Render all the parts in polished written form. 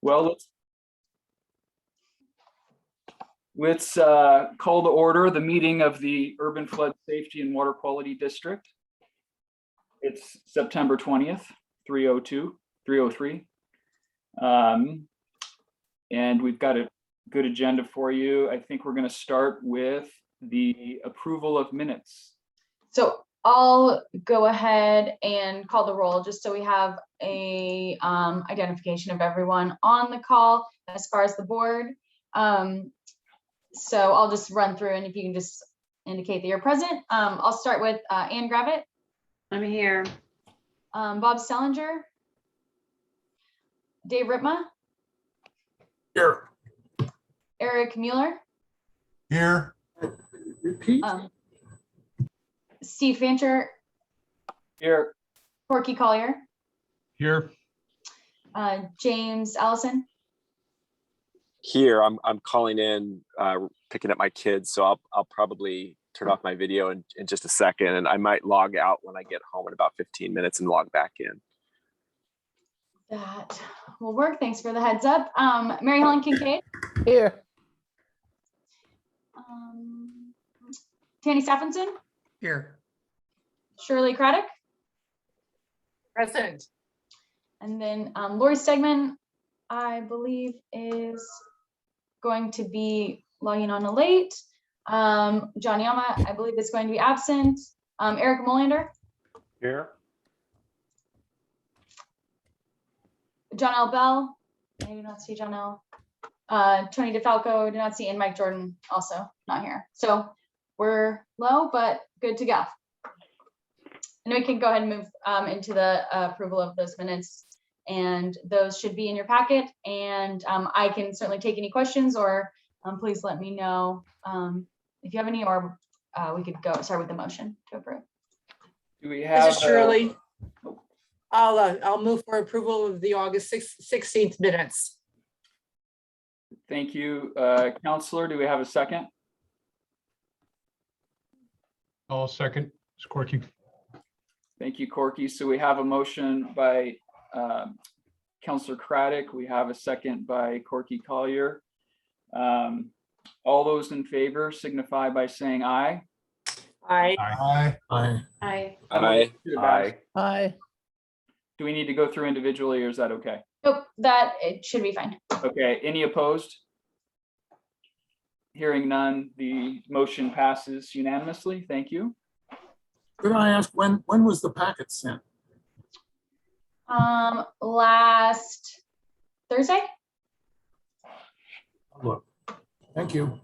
Well, let's call to order the meeting of the Urban Flood Safety and Water Quality District. It's September 20th, 303. And we've got a good agenda for you. I think we're going to start with the approval of minutes. So I'll go ahead and call the roll just so we have a identification of everyone on the call as far as the board. So I'll just run through, and if you can just indicate that you're present. I'll start with Ann Gravitt. I'm here. Bob Stellinger. Dave Ritma. Here. Eric Mueller. Here. Repeat. Steve Fancher. Here. Corky Collier. Here. James Allison. Here, I'm calling in, picking up my kids, so I'll probably turn off my video in just a second, and I might log out when I get home in about 15 minutes and log back in. That will work. Thanks for the heads up. Mary Helen Kincaid. Here. Tanny Stephenson. Here. Shirley Craddock. Present. And then Lori Stegman, I believe, is going to be logging on late. John Yama, I believe, is going to be absent. Eric Molander. Here. John L. Bell. I do not see John L. Tony DeFalco, do not see, and Mike Jordan also not here. So we're low, but good to go. And we can go ahead and move into the approval of those minutes, and those should be in your packet. And I can certainly take any questions, or please let me know if you have any, or we could start with the motion to approve. Do we have? This is Shirley. I'll move for approval of the August 16th minutes. Thank you, Counselor. Do we have a second? I'll second. It's Corky. Thank you, Corky. So we have a motion by Counselor Craddock. We have a second by Corky Collier. All those in favor signify by saying aye. Aye. Aye. Aye. Aye. Aye. Aye. Do we need to go through individually, or is that okay? Nope, that it should be fine. Okay, any opposed? Hearing none, the motion passes unanimously. Thank you. Could I ask when was the packet sent? Last Thursday. Look. Thank you.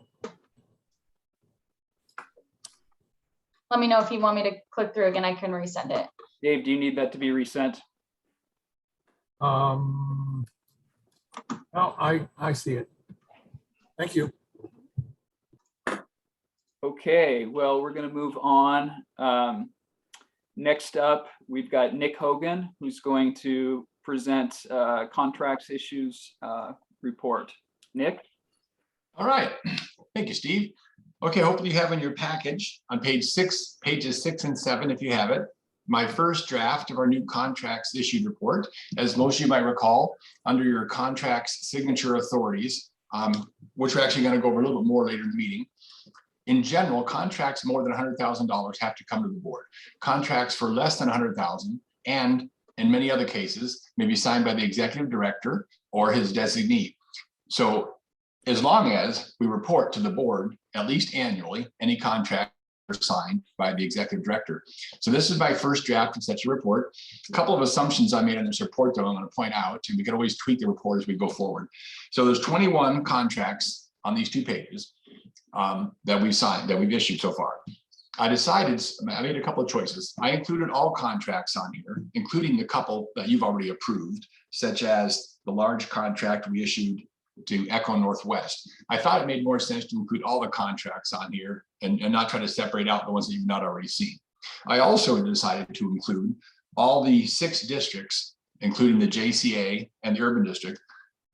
Let me know if you want me to click through again. I can resend it. Dave, do you need that to be resent? No, I see it. Thank you. Okay, well, we're going to move on. Next up, we've got Nick Hogan, who's going to present contracts issues report. Nick? All right, thank you, Steve. Okay, hopefully you have in your package on pages 6 and 7, if you have it, my first draft of our new contracts issued report. As most of you might recall, under your contracts signature authorities, which we're actually going to go over a little bit more later in the meeting. In general, contracts more than $100,000 have to come to the board. Contracts for less than $100,000 and in many other cases may be signed by the executive director or his designee. So as long as we report to the board at least annually, any contract signed by the executive director. So this is my first draft of such a report. A couple of assumptions I made in this report that I'm going to point out, and we can always tweak the report as we go forward. So there's 21 contracts on these 2 pages that we've signed, that we've issued so far. I made a couple of choices. I included all contracts on here, including the couple that you've already approved, such as the large contract we issued to Echo Northwest. I thought it made more sense to include all the contracts on here and not try to separate out the ones that you've not already seen. I also decided to include all the 6 districts, including the JCA and the urban district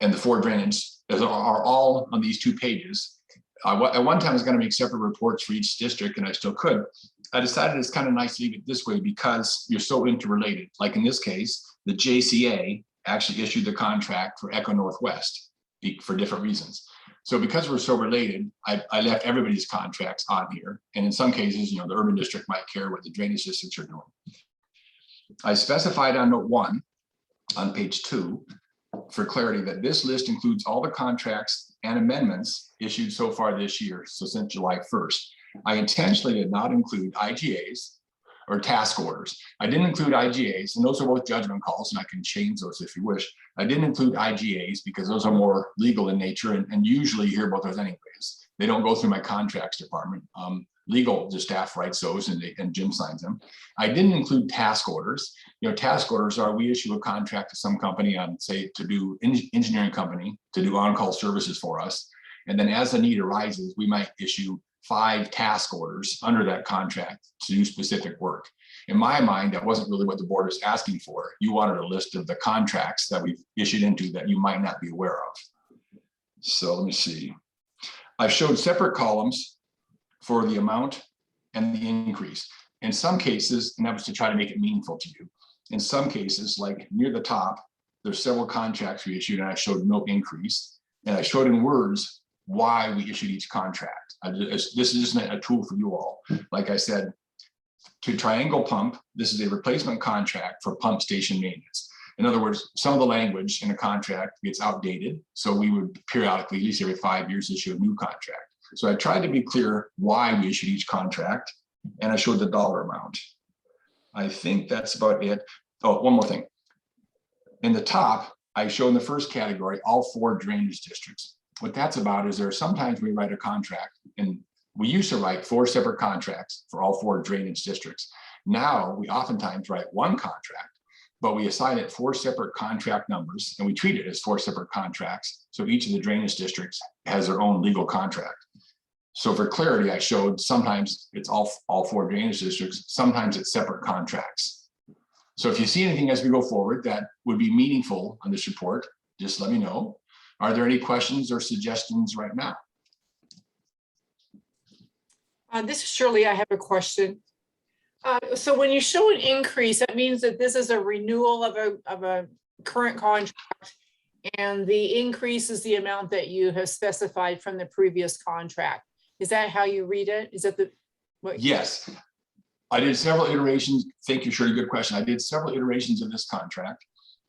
and the Ford drainage, are all on these 2 pages. At one time I was going to make separate reports for each district, and I still could. I decided it's kind of nice to leave it this way because you're so interrelated. Like in this case, the JCA actually issued the contract for Echo Northwest for different reasons. So because we're so related, I left everybody's contracts on here. And in some cases, the urban district might care what the drainage districts are doing. I specified on note 1 on page 2 for clarity that this list includes all the contracts and amendments issued so far this year, so since July 1st. I intentionally did not include IGAs or task orders. I didn't include IGAs, and those are both judgment calls, and I can change those if you wish. I didn't include IGAs because those are more legal in nature, and usually you hear about those anyways. They don't go through my contracts department. Legal, the staff writes those and Jim signs them. I didn't include task orders. Task orders are, we issue a contract to some company on, say, to do engineering company to do on-call services for us. And then as the need arises, we might issue 5 task orders under that contract to do specific work. In my mind, that wasn't really what the board is asking for. You wanted a list of the contracts that we've issued into that you might not be aware of. So let me see. I've showed separate columns for the amount and the increase. In some cases, and that was to try to make it meaningful to you. In some cases, like near the top, there's several contracts we issued and I showed no increase. And I showed in words why we issued each contract. This is just a tool for you all. Like I said, to Triangle Pump, this is a replacement contract for pump station maintenance. In other words, some of the language in a contract gets outdated. So we would periodically, at least every 5 years, issue a new contract. So I tried to be clear why we issued each contract, and I showed the dollar amount. I think that's about it. Oh, one more thing. In the top, I show in the first category, all 4 drainage districts. What that's about is there are sometimes we write a contract, and we used to write 4 separate contracts for all 4 drainage districts. Now we oftentimes write one contract, but we assign it 4 separate contract numbers, and we treat it as 4 separate contracts. So each of the drainage districts has their own legal contract. So for clarity, I showed sometimes it's all 4 drainage districts, sometimes it's separate contracts. So if you see anything as we go forward that would be meaningful on this report, just let me know. Are there any questions or suggestions right now? This is Shirley. I have a question. So when you show an increase, that means that this is a renewal of a current contract, and the increase is the amount that you have specified from the previous contract. Is that how you read it? Is that the what? Yes. I did several iterations. Thank you, Shirley. Good question. I did several iterations of this contract,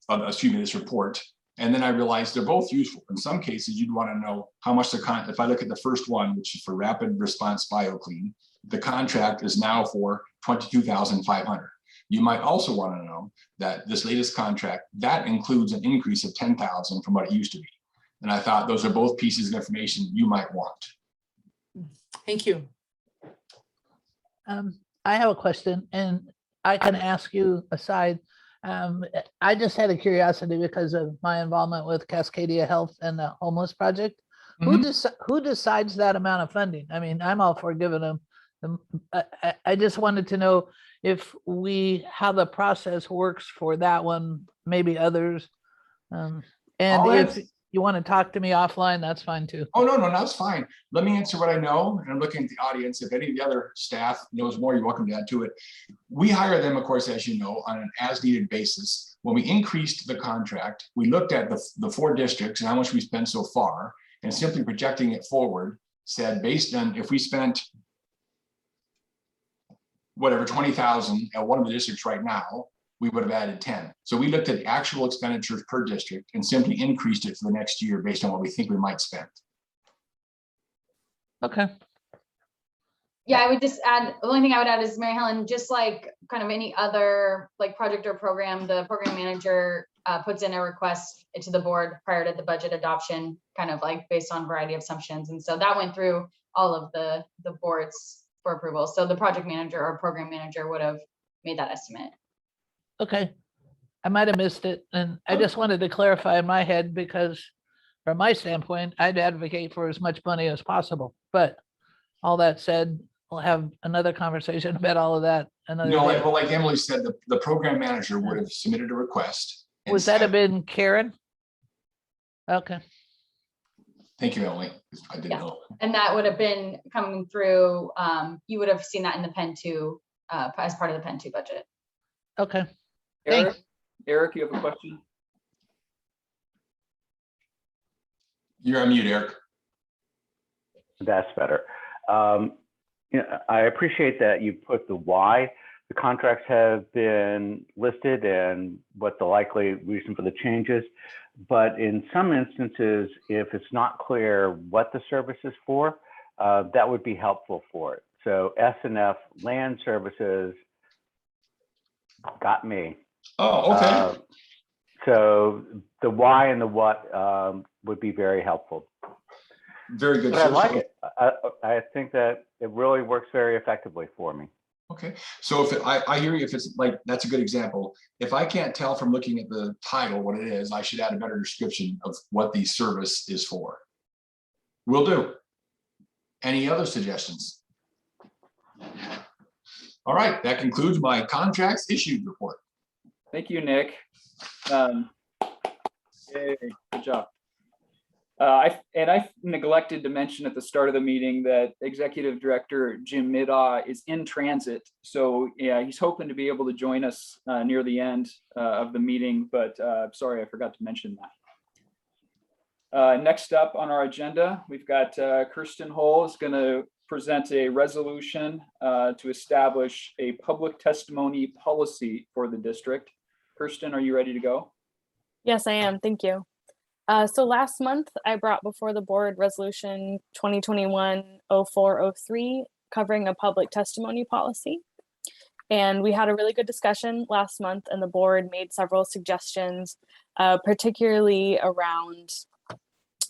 this report. And then I realized they're both useful. In some cases, you'd want to know how much if I look at the first one, which is for rapid response BioClean, the contract is now for $22,500. You might also want to know that this latest contract, that includes an increase of $10,000 from what it used to be. And I thought those are both pieces of information you might want. Thank you. I have a question, and I can ask you aside. I just had a curiosity because of my involvement with Cascadia Health and the homeless project. Who decides that amount of funding? I mean, I'm all for giving them. I just wanted to know how the process works for that one, maybe others. And if you want to talk to me offline, that's fine too. Oh, no, that's fine. Let me answer what I know. And I'm looking at the audience. If any of the other staff knows more, you're welcome to add to it. We hire them, of course, as you know, on an as-needed basis. When we increased the contract, we looked at the 4 districts and how much we spent so far, and simply projecting it forward said, based on if we spent whatever, 20,000 at one of the districts right now, we would have added 10. So we looked at the actual expenditures per district and simply increased it for the next year based on what we think we might spend. Okay. Yeah, I would just add, the only thing I would add is, Mary Helen, just like kind of any other like project or program, the program manager puts in a request to the board prior to the budget adoption, kind of like based on a variety of assumptions. And so that went through all of the boards for approval. So the project manager or program manager would have made that estimate. Okay. I might have missed it. And I just wanted to clarify in my head, because from my standpoint, I'd advocate for as much money as possible. But all that said, we'll have another conversation about all of that another day. Well, like Emily said, the program manager would have submitted a request. Would that have been Karen? Okay. Thank you, Emily. I didn't know. And that would have been coming through, you would have seen that in the Pen 2, as part of the Pen 2 budget. Okay. Eric, Thanks. Eric, you have a question? You're on mute, Eric. That's better. I appreciate that you put the why the contracts have been listed and what the likely reason for the changes. But in some instances, if it's not clear what the service is for, that would be helpful for it. So S&F Land Services got me. Oh, okay. So the why and the what would be very helpful. Very good. But I like it. I think that it really works very effectively for me. Okay, so if I hear you, if it's like, that's a good example. If I can't tell from looking at the title what it is, I should add a better description of what the service is for. Will do. Any other suggestions? All right, that concludes my contracts issued report. Thank you, Nick. Yay, good job. I neglected to mention at the start of the meeting that Executive Director Jim Middaugh is in transit. So yeah, he's hoping to be able to join us near the end of the meeting, but sorry, I forgot to mention that. Next up on our agenda, we've got Kirsten Hull is going to present a resolution to establish a public testimony policy for the district. Kirsten, are you ready to go? Yes, I am. Thank you. So last month, I brought before the board resolution 2021-0403 covering a public testimony policy. And we had a really good discussion last month, and the board made several suggestions, particularly around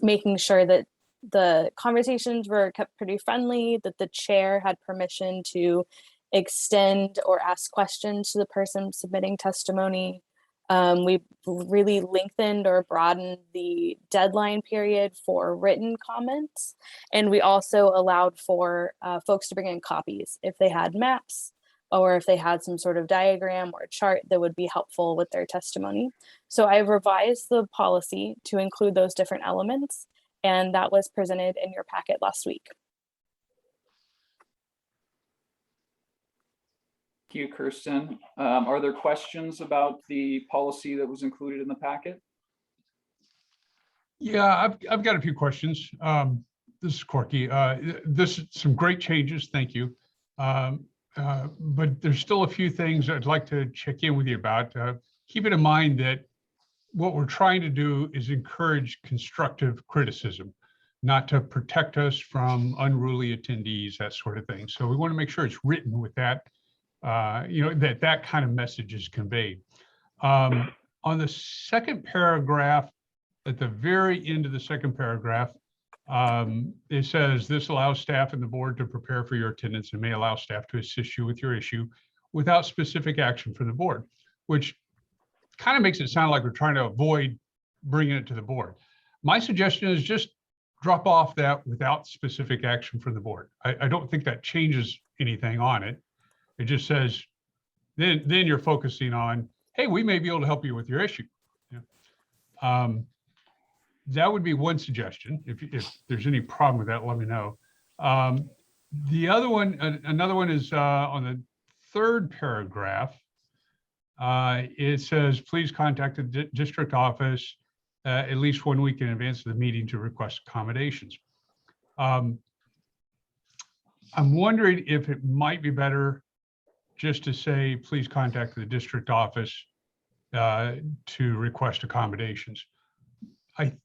making sure that the conversations were kept pretty friendly, that the chair had permission to extend or ask questions to the person submitting testimony. We really lengthened or broadened the deadline period for written comments. And we also allowed for folks to bring in copies if they had maps or if they had some sort of diagram or chart that would be helpful with their testimony. So I revised the policy to include those different elements, and that was presented in your packet last week. Thank you, Kirsten. Are there questions about the policy that was included in the packet? Yeah, I've got a few questions. This is Corky. This is some great changes. Thank you. But there's still a few things I'd like to check in with you about. Keeping in mind that what we're trying to do is encourage constructive criticism, not to protect us from unruly attendees, that sort of thing. So we want to make sure it's written with that. That kind of message is conveyed. On the second paragraph, at the very end of the second paragraph, it says this allows staff and the board to prepare for your attendance and may allow staff to assist you with your issue without specific action from the board, which kind of makes it sound like we're trying to avoid bringing it to the board. My suggestion is just drop off that without specific action from the board. I don't think that changes anything on it. It just says, then you're focusing on, hey, we may be able to help you with your issue. Yeah. That would be one suggestion. If there's any problem with that, let me know. The other one, another one is on the third paragraph. It says, please contact the district office at least 1 week in advance of the meeting to request accommodations. I'm wondering if it might be better just to say, please contact the district office to request accommodations.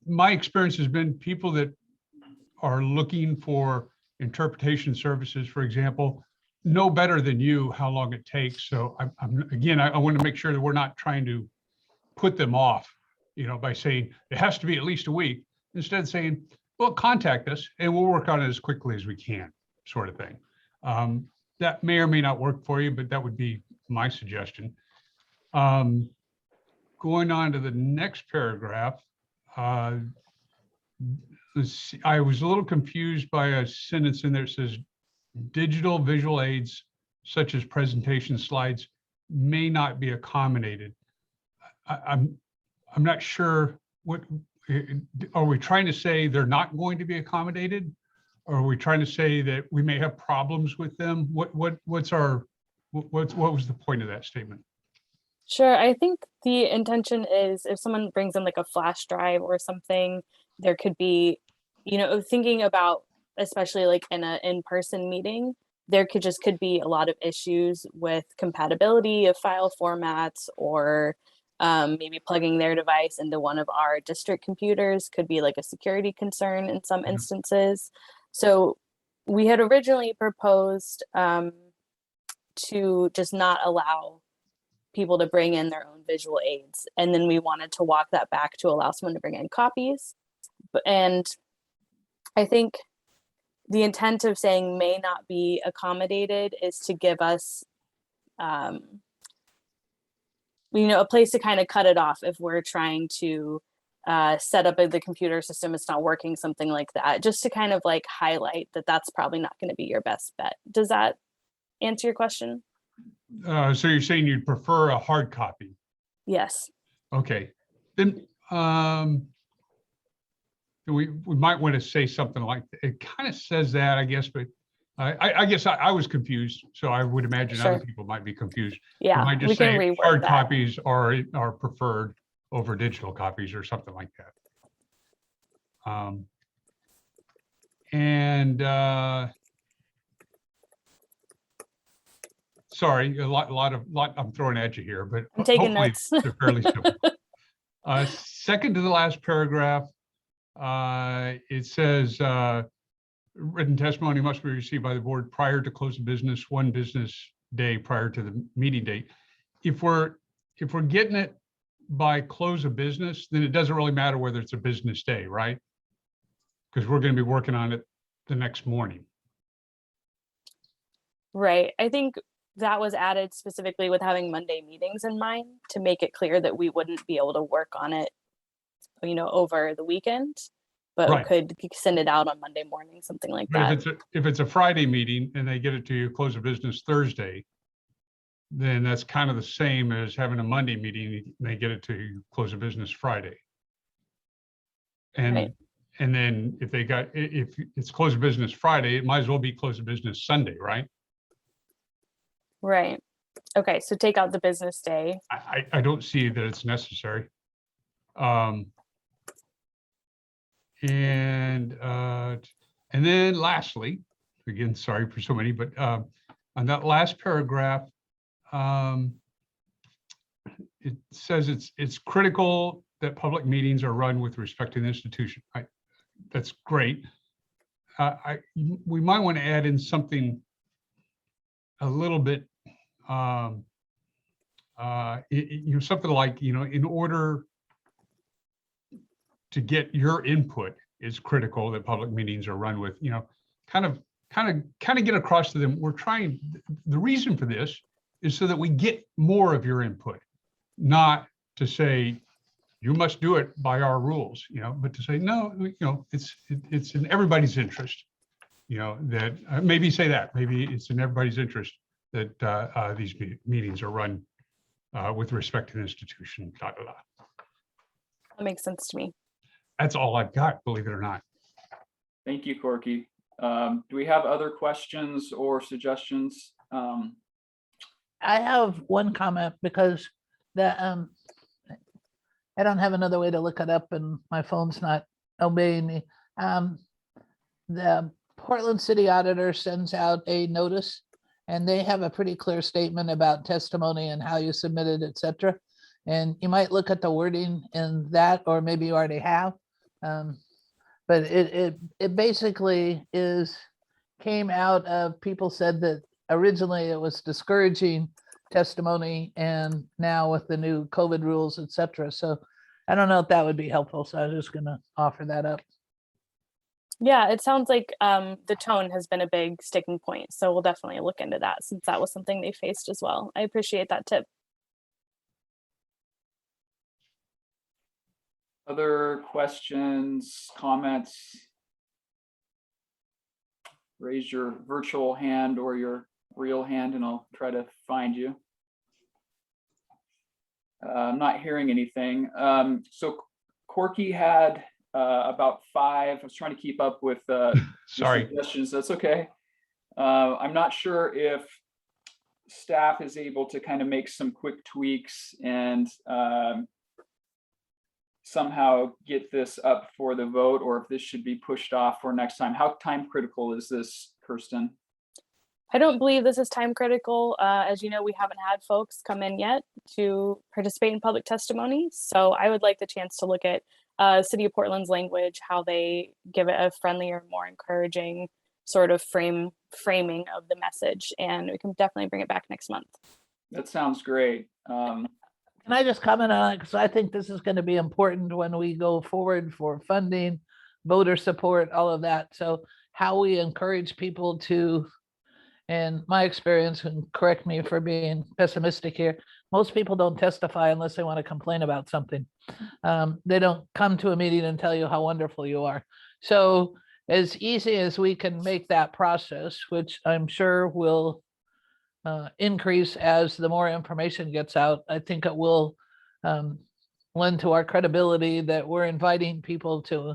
My experience has been people that are looking for interpretation services, for example, know better than you how long it takes. So I want to make sure that we're not trying to put them off, by saying it has to be at least a week, instead of saying, well, contact us and we'll work on it as quickly as we can, sort of thing. That may or may not work for you, but that would be my suggestion. Going on to the next paragraph, I was a little confused by a sentence in there that says, digital visual aids such as presentation slides may not be accommodated. I'm not sure what, are we trying to say they're not going to be accommodated? Or are we trying to say that we may have problems with them? What was the point of that statement? Sure. I think the intention is if someone brings in like a flash drive or something, there could be, thinking about, especially like in a in-person meeting, there could be a lot of issues with compatibility of file formats, or maybe plugging their device into one of our district computers could be like a security concern in some instances. So we had originally proposed to just not allow people to bring in their own visual aids. And then we wanted to walk that back to allow someone to bring in copies. And I think the intent of saying may not be accommodated is to give us, a place to kind of cut it off if we're trying to set up the computer system, it's not working, something like that, just to kind of like highlight that that's probably not going to be your best bet. Does that answer your question? So you're saying you'd prefer a hard copy? Yes. Okay, then we might want to say something like, it kind of says that, I guess, but I guess I was confused, so I would imagine other Sure. people might be confused. Yeah, might just we can say reword hard that. copies are preferred over digital copies or something like that. Sorry, a lot, I'm throwing at you here, but I'm taking hopefully notes. they're fairly simple. Second to the last paragraph, it says, written testimony must be received by the board prior to close of business, 1 business day prior to the meeting date. If we're getting it by close of business, then it doesn't really matter whether it's a business day, right? Because we're going to be working on it the next morning. Right. I think that was added specifically with having Monday meetings in mind to make it clear that we wouldn't be able to work on it, over the weekend, but Right. could send it out on Monday morning, something like But that. if it's a Friday meeting and they get it to you close of business Thursday, then that's kind of the same as having a Monday meeting and they get it to you close of business Friday. And Right. and then if it's close of business Friday, it might as well be close of business Sunday, right? Right. Okay. So take out the business day. I don't see that it's necessary. And then lastly, again, sorry for so many, but on that last paragraph, it says it's critical that public meetings are run with respect to the institution. That's great. We might want to add in something a little bit, something like, in order to get your input, it's critical that public meetings are run with, kind of get across to them. The reason for this is so that we get more of your input, not to say, you must do it by our rules, but to say, no, it's in everybody's interest, that maybe say that, maybe it's in everybody's interest that these meetings are run with respect to the institution, blah, blah, blah. That makes sense to me. That's all I've got, believe it or not. Thank you, Corky. Do we have other questions or suggestions? I have one comment because I don't have another way to look it up and my phone's not obeying me. The Portland City Auditor sends out a notice and they have a pretty clear statement about testimony and how you submitted, et cetera. And you might look at the wording in that, or maybe you already have. But it basically came out of, people said that originally it was discouraging testimony, and now with the new COVID rules, et cetera. So I don't know if that would be helpful. So I was just gonna offer that up. Yeah, it sounds like the tone has been a big sticking point. So we'll definitely look into that, since that was something they faced as well. I appreciate that tip. Other questions, comments? Raise your virtual hand or your real hand and I'll try to find you. I'm not hearing anything. So Corky had about 5. I was trying to keep up with Sorry. suggestions. That's okay. I'm not sure if staff is able to kind of make some quick tweaks and somehow get this up for the vote, or if this should be pushed off for next time. How time critical is this, Kirsten? I don't believe this is time critical. As you know, we haven't had folks come in yet to participate in public testimony. So I would like the chance to look at City of Portland's language, how they give it a friendlier, more encouraging sort of framing of the message. And we can definitely bring it back next month. That sounds great. Can I just comment on it? Because I think this is going to be important when we go forward for funding, voter support, all of that. So how we encourage people to, and my experience, and correct me for being pessimistic here, most people don't testify unless they want to complain about something. They don't come to a meeting and tell you how wonderful you are. So as easy as we can make that process, which I'm sure will increase as the more information gets out, I think it will lend to our credibility that we're inviting people to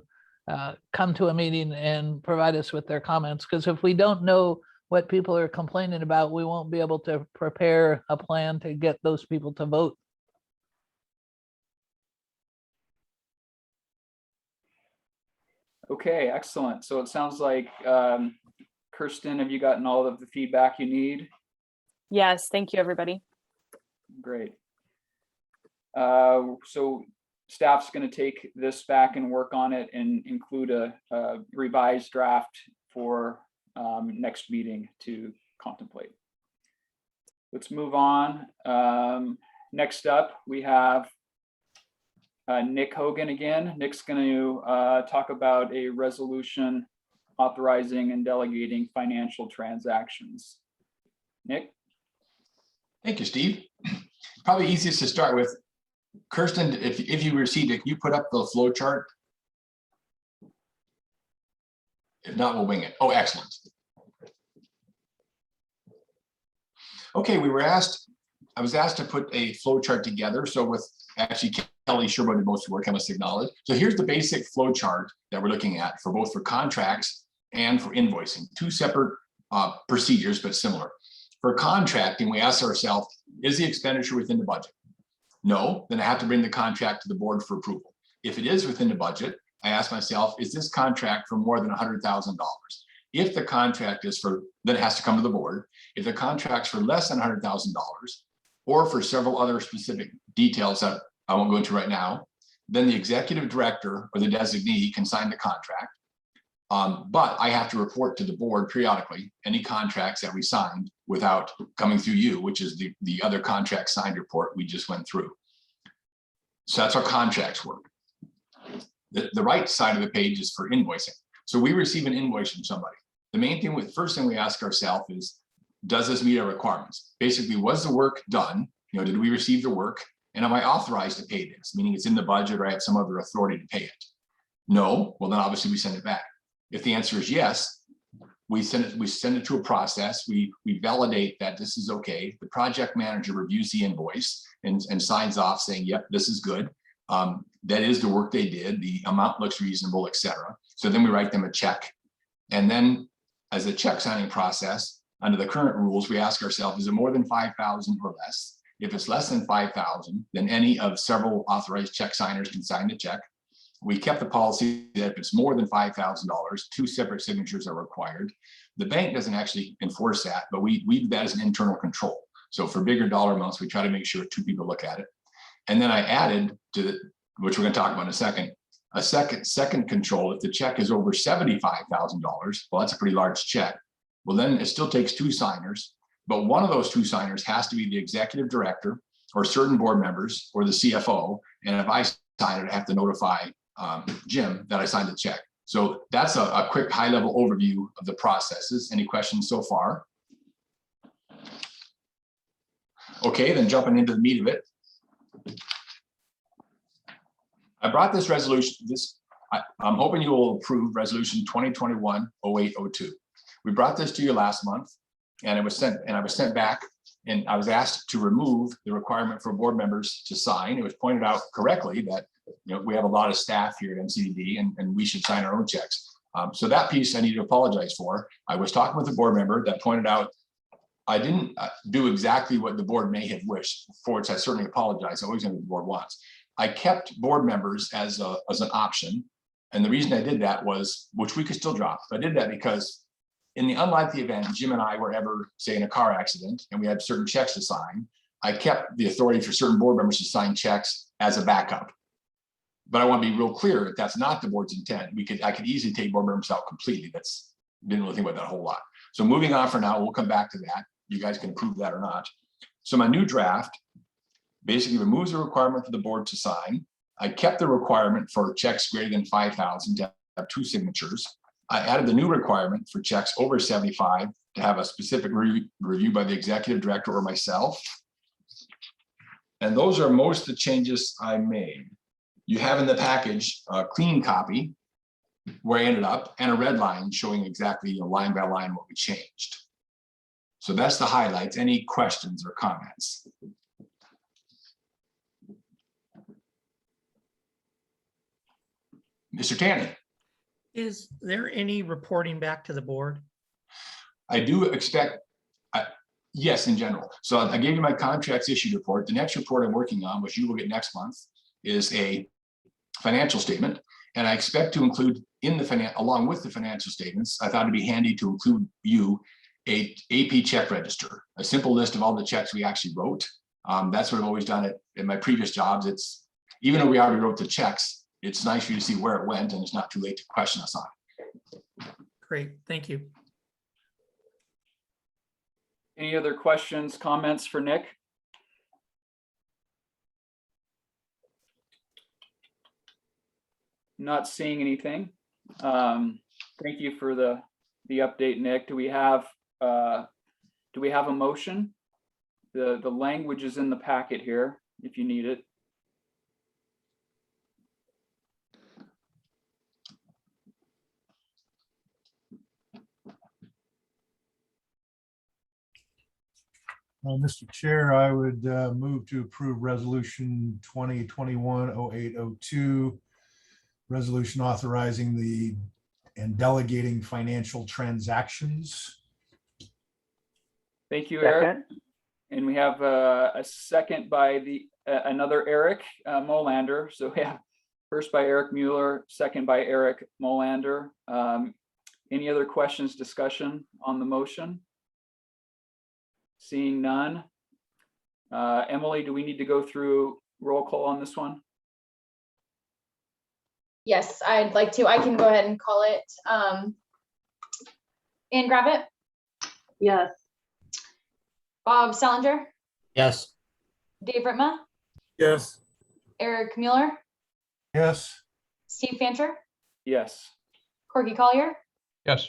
come to a meeting and provide us with their comments. Because if we don't know what people are complaining about, we won't be able to prepare a plan to get those people to vote. Okay, excellent. So it sounds like, Kirsten, have you gotten all of the feedback you need? Yes, thank you, everybody. Great. So staff's going to take this back and work on it and include a revised draft for next meeting to contemplate. Let's move on. Next up, we have Nick Hogan again. Nick's going to talk about a resolution authorizing and delegating financial transactions. Nick? Thank you, Steve. Probably easiest to start with, Kirsten, if you received it, can you put up the flow chart? If not, we'll wing it. Oh, excellent. Okay, I was asked to put a flow chart together. So with actually Kelly Sherwood did most of the work, I must acknowledge. So here's the basic flow chart that we're looking at for both for contracts and for invoicing. Two separate procedures, but similar. For contracting, we ask ourselves, is the expenditure within the budget? No, then I have to bring the contract to the board for approval. If it is within the budget, I ask myself, is this contract for more than $100,000? If the contract is for, then it has to come to the board. If the contract's for less than $100,000, or for several other specific details that I won't go into right now, then the executive director or the designee can sign the contract. But I have to report to the board periodically any contracts that we signed without coming through you, which is the other contract signed report we just went through. So that's how contracts work. The right side of the page is for invoicing. So we receive an invoice from somebody. The main thing, first thing we ask ourselves is, does this meet our requirements? Basically, was the work done? Did we receive the work? And am I authorized to pay this? Meaning it's in the budget or I have some other authority to pay it. No, well then obviously we send it back. If the answer is yes, we send it to a process. We validate that this is okay. The project manager reviews the invoice and signs off saying, yep, this is good. That is the work they did. The amount looks reasonable, etc. So then we write them a check. And then as a check signing process, under the current rules, we ask ourselves, is it more than 5,000 or less? If it's less than 5,000, then any of several authorized check signers can sign the check. We kept the policy that if it's more than $5,000, two separate signatures are required. The bank doesn't actually enforce that, but we do that as an internal control. So for bigger dollar amounts, we try to make sure two people look at it. And then I added to which we're going to talk about in a second, a second control. If the check is over $75,000, well, that's a pretty large check. Well, then it still takes two signers, but one of those two signers has to be the executive director or certain board members or the CFO. And if I sign it, I have to notify Jim that I signed the check. So that's a quick high-level overview of the processes. Any questions so far? Okay, then jumping into the meat of it. I brought this resolution, I'm hoping you will approve resolution 2021-0802. We brought this to you last month and I was sent back and I was asked to remove the requirement for board members to sign. It was pointed out correctly that we have a lot of staff here at MCDD and we should sign our own checks. So that piece I need to apologize for. I was talking with a board member that pointed out I didn't do exactly what the board may have wished, for which I certainly apologize. I always know what the board wants. I kept board members as an option. And the reason I did that was, which we could still drop, but I did that because in the unlikely event Jim and I were ever, say, in a car accident and we had certain checks to sign, I kept the authority for certain board members to sign checks as a backup. But I want to be real clear that that's not the board's intent. I could easily take board members out completely. Didn't really think about that a whole lot. So moving on for now, we'll come back to that. You guys can approve that or not. So my new draft basically removes the requirement for the board to sign. I kept the requirement for checks greater than 5,000 to have 2 signatures. I added the new requirement for checks over 75 to have a specific review by the executive director or myself. And those are most of the changes I made. You have in the package a clean copy where I ended up and a red line showing exactly line by line what we changed. So that's the highlights. Any questions or comments? Mr. Tanny. Is there any reporting back to the board? I do expect, yes, in general. So I gave you my contracts issued report. The next report I'm working on, which you will get next month, is a financial statement. And I expect to include in the along with the financial statements, I thought it'd be handy to include you a AP check register, a simple list of all the checks we actually wrote. That's what I've always done in my previous jobs. It's, even though we already wrote the checks, it's nice for you to see where it went and it's not too late to question us on it. Great, thank you. Any other questions, comments for Nick? Not seeing anything. Thank you for the update, Nick. Do we have a motion? The language is in the packet here if you need it. Mr. Chair, I would move to approve resolution 2021-0802, resolution authorizing the and delegating financial transactions. Thank you, Eric. And we have a second by another Eric Molander. So we have first by Eric Mueller, second by Eric Molander. Any other questions, discussion on the motion? Seeing none. Emily, do we need to go through roll call on this one? Yes, I'd like to. I can go ahead and call it. Ann Gravitt? Yes. Bob Salinger? Yes. Dave Ritma? Yes. Eric Mueller? Yes. Steve Fancher? Yes. Corky Collier? Yes.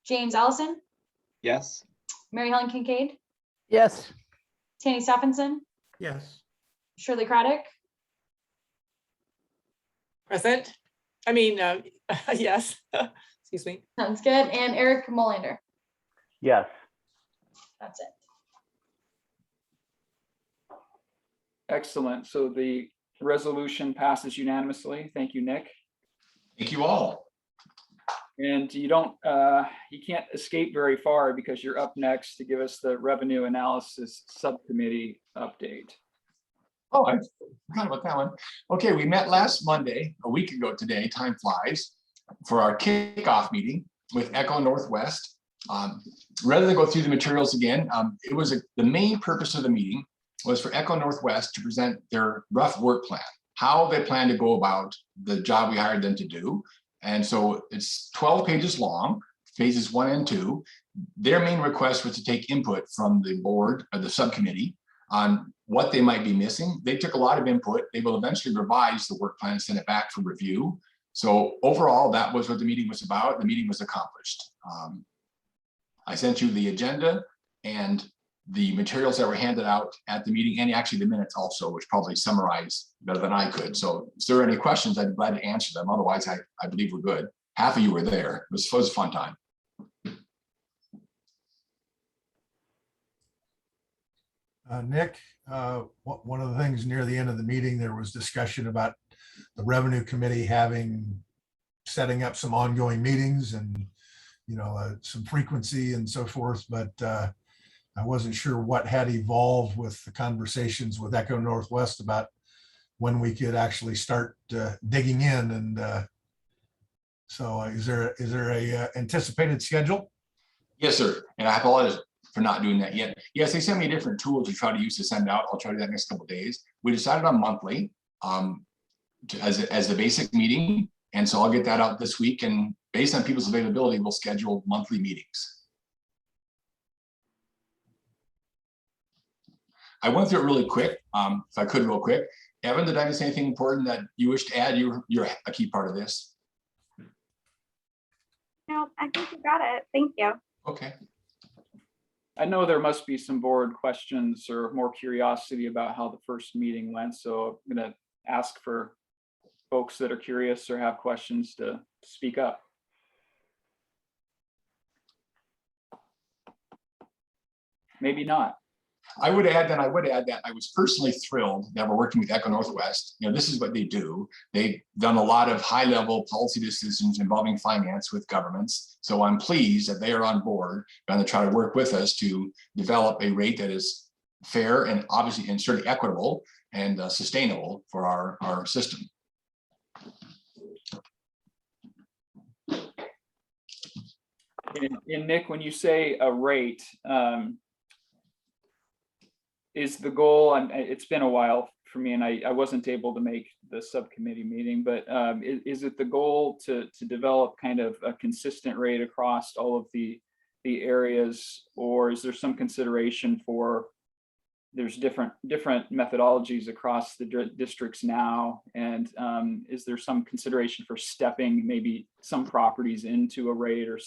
James Allison? Yes. Mary Helen Kincaid? Yes. Tanny Stephenson? Yes. Shirley Craddock? Present. I mean, yes. Excuse me. Sounds good. And Eric Molander? Yes. That's it. Excellent. So the resolution passes unanimously. Thank you, Nick. Thank you all. And you can't escape very far because you're up next to give us the revenue analysis subcommittee update. Oh, I forgot about that one. Okay, we met last Monday, a week ago today, time flies, for our kickoff meeting with Echo Northwest. Rather than go through the materials again, the main purpose of the meeting was for Echo Northwest to present their rough work plan, how they plan to go about the job we hired them to do. And so it's 12 pages long, phases 1 and 2. Their main request was to take input from the board or the subcommittee on what they might be missing. They took a lot of input. They will eventually revise the work plan and send it back for review. So overall, that was what the meeting was about. The meeting was accomplished. I sent you the agenda and the materials that were handed out at the meeting, and actually the minutes also, which probably summarize better than I could. So if there are any questions, I'd be glad to answer them. Otherwise, I believe we're good. Half of you were there. It was a fun time. Nick, one of the things near the end of the meeting, there was discussion about the revenue committee setting up some ongoing meetings and, some frequency and so forth. But I wasn't sure what had evolved with the conversations with Echo Northwest about when we could actually start digging in. And so is there a anticipated schedule? Yes, sir. And I apologize for not doing that yet. Yes, they sent me a different tool to try to use to send out. I'll try to do that next couple of days. We decided on monthly as the basic meeting. And so I'll get that out this week. And based on people's availability, we'll schedule monthly meetings. I went through it really quick, if I could real quick. Evan, did I miss anything important that you wish to add? You're a key part of this. No, I think you got it. Thank you. Okay. I know there must be some board questions or more curiosity about how the first meeting went. So I'm going to ask for folks that are curious or have questions to speak up. Maybe not. I would add that I was personally thrilled that we're working with Echo Northwest. You know, this is what they do. They've done a lot of high-level policy decisions involving finance with governments. So I'm pleased that they are on board, going to try to work with us to develop a rate that is fair and obviously and certainly equitable and sustainable for our system. And Nick, when you say a rate, is the goal, and it's been a while for me and I wasn't able to make the subcommittee meeting, but is it the goal to develop kind of a consistent rate across all of the areas, or is there some consideration for there's different methodologies across the districts now, and is there some consideration for stepping maybe some properties into a rate or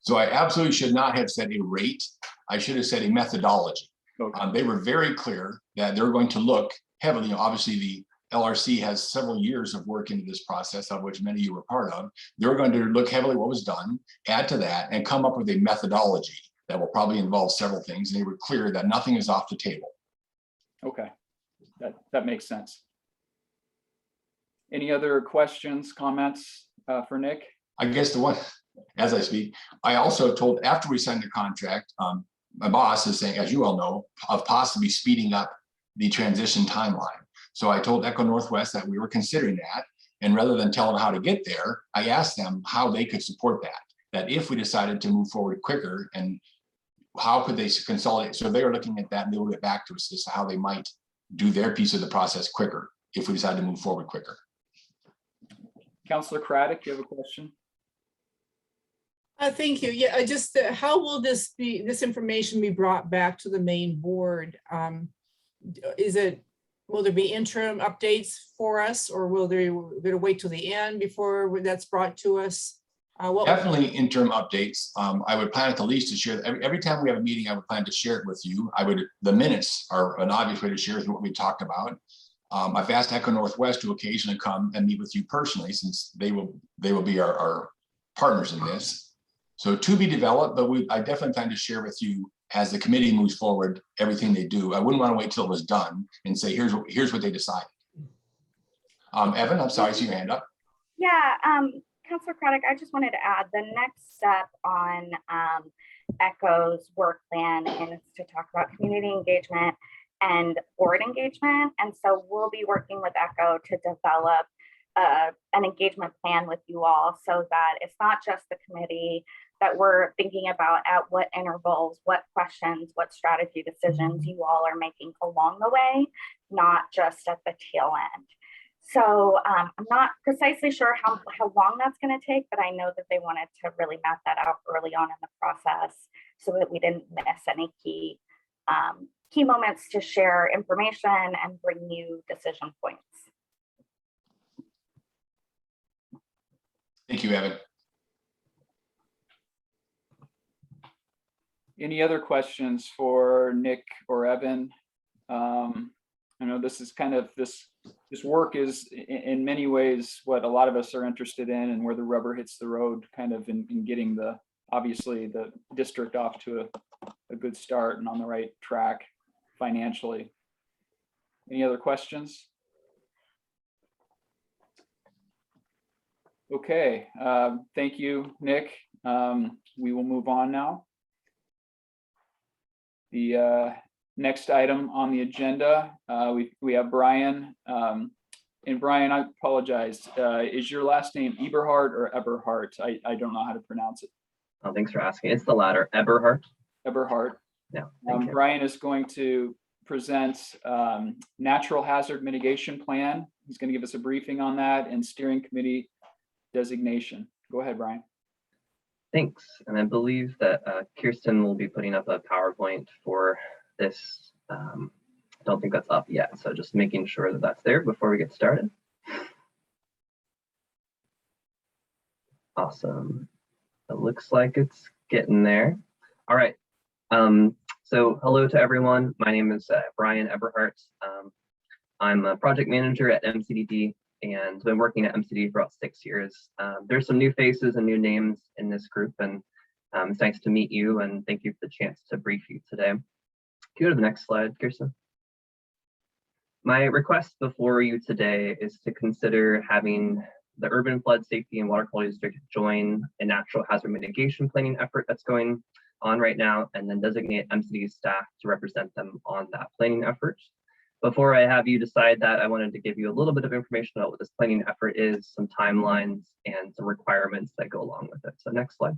So I absolutely should not have said a rate. I should have said a methodology. Okay. They were very clear that they're going to look heavily. Obviously, the LRC has several years of work into this process, of which many of you were part of. They're going to look heavily what was done, add to that, and come up with a methodology that will probably involve several things. And they were clear that nothing is off the table. Okay, that makes sense. Any other questions, comments for Nick? I guess the one, as I speak, I also told after we signed the contract, my boss is saying, as you all know, of possibly speeding up the transition timeline. So I told Echo Northwest that we were considering that. And rather than tell them how to get there, I asked them how they could support that if we decided to move forward quicker, and how could they consolidate. So they are looking at that and they will get back to us as to how they might do their piece of the process quicker if we decide to move forward quicker. Councilor Craddock, you have a question? Thank you. Yeah, how will this information be brought back to the main board? Will there be interim updates for us, or will we're going to wait till the end before that's brought to us? Definitely interim updates. I would plan at the least to share every time we have a meeting. I would plan to share it with you. The minutes are an obvious way to share what we talked about. I've asked Echo Northwest to occasionally come and meet with you personally, since they will be our partners in this. So to be developed, but I definitely plan to share with you as the committee moves forward everything they do. I wouldn't want to wait till it was done and say, here's what they decided. Evan, I'm sorry, I see your hand up. Yeah, Councilor Craddock, I just wanted to add the next step on ECHO's work plan is to talk about community engagement and board engagement. And so we'll be working with ECHO to develop an engagement plan with you all, so that it's not just the committee, that we're thinking about at what intervals, what questions, what strategy decisions you all are making along the way, not just at the tail end. So I'm not precisely sure how long that's going to take, but I know that they wanted to really map that out early on in the process so that we didn't miss any key moments to share information and bring you decision points. Thank you, Evan. Any other questions for Nick or Evan? I know this is kind of this work is in many ways what a lot of us are interested in, and where the rubber hits the road, kind of in getting obviously the district off to a good start and on the right track financially. Any other questions? Okay, thank you, Nick. We will move on now. the next item on the agenda. We have Brian. And Brian, I apologize. Is your last name Eberhard or Eberhardt? I don't know how to pronounce it. Oh, thanks for asking. It's the latter, Eberhardt. Eberhard. Yeah. Thank you. Brian is going to present natural hazard mitigation plan. He's going to give us a briefing on that and steering committee designation. Go ahead, Brian. Thanks. And I believe that Kirsten will be putting up a PowerPoint for this. I don't think that's up yet. So just making sure that that's there before we get started. Awesome. It looks like it's getting there. All right. So hello to everyone. My name is Brian Eberhardt. I'm a project manager at MCDD and been working at MCD for about 6 years. There's some new faces and new names in this group, and it's nice to meet you, and thank you for the chance to brief you today. Can you go to the next slide, Kirsten? My request before you today is to consider having the Urban Flood Safety and Water Quality District join a natural hazard mitigation planning effort that's going on right now, and then designate MCD staff to represent them on that planning effort. Before I have you decide that, I wanted to give you a little bit of information about what this planning effort is, some timelines, and some requirements that go along with it. So next slide.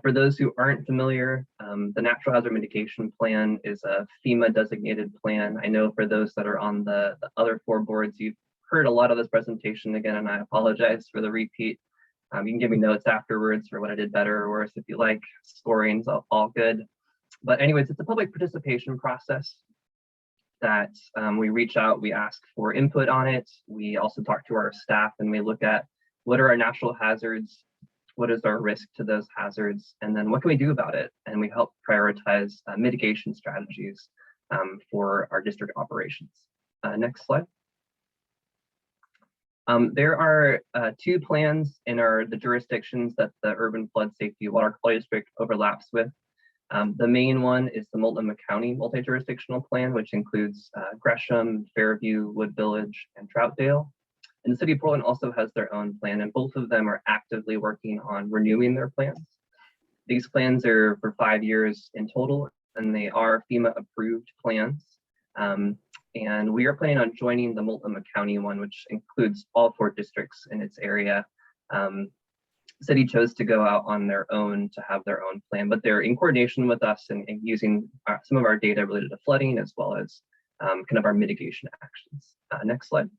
For those who aren't familiar, the Natural Hazard Mitigation Plan is a FEMA designated plan. I know for those that are on the other 4 boards, you've heard a lot of this presentation again, and I apologize for the repeat. You can give me notes afterwards for what I did better or worse if you like. Scoring's all good. But anyways, it's a public participation process that we reach out, we ask for input on it. We also talk to our staff and we look at what are our natural hazards, what is our risk to those hazards, and then what can we do about it? And we help prioritize mitigation strategies for our district operations. Next slide. There are 2 plans in the jurisdictions that the Urban Flood Safety Water Quality District overlaps with. The main one is the Multnomah County Multi-Jurisdictional Plan, which includes Gresham, Fairview, Wood Village, and Troutdale. And the City of Portland also has their own plan, and both of them are actively working on renewing their plans. These plans are for 5 years in total, and they are FEMA approved plans. And we are planning on joining the Multnomah County one, which includes all 4 districts in its area. City chose to go out on their own to have their own plan, but they're in coordination with us and using some of our data related to flooding as well as kind of our mitigation actions. Next slide.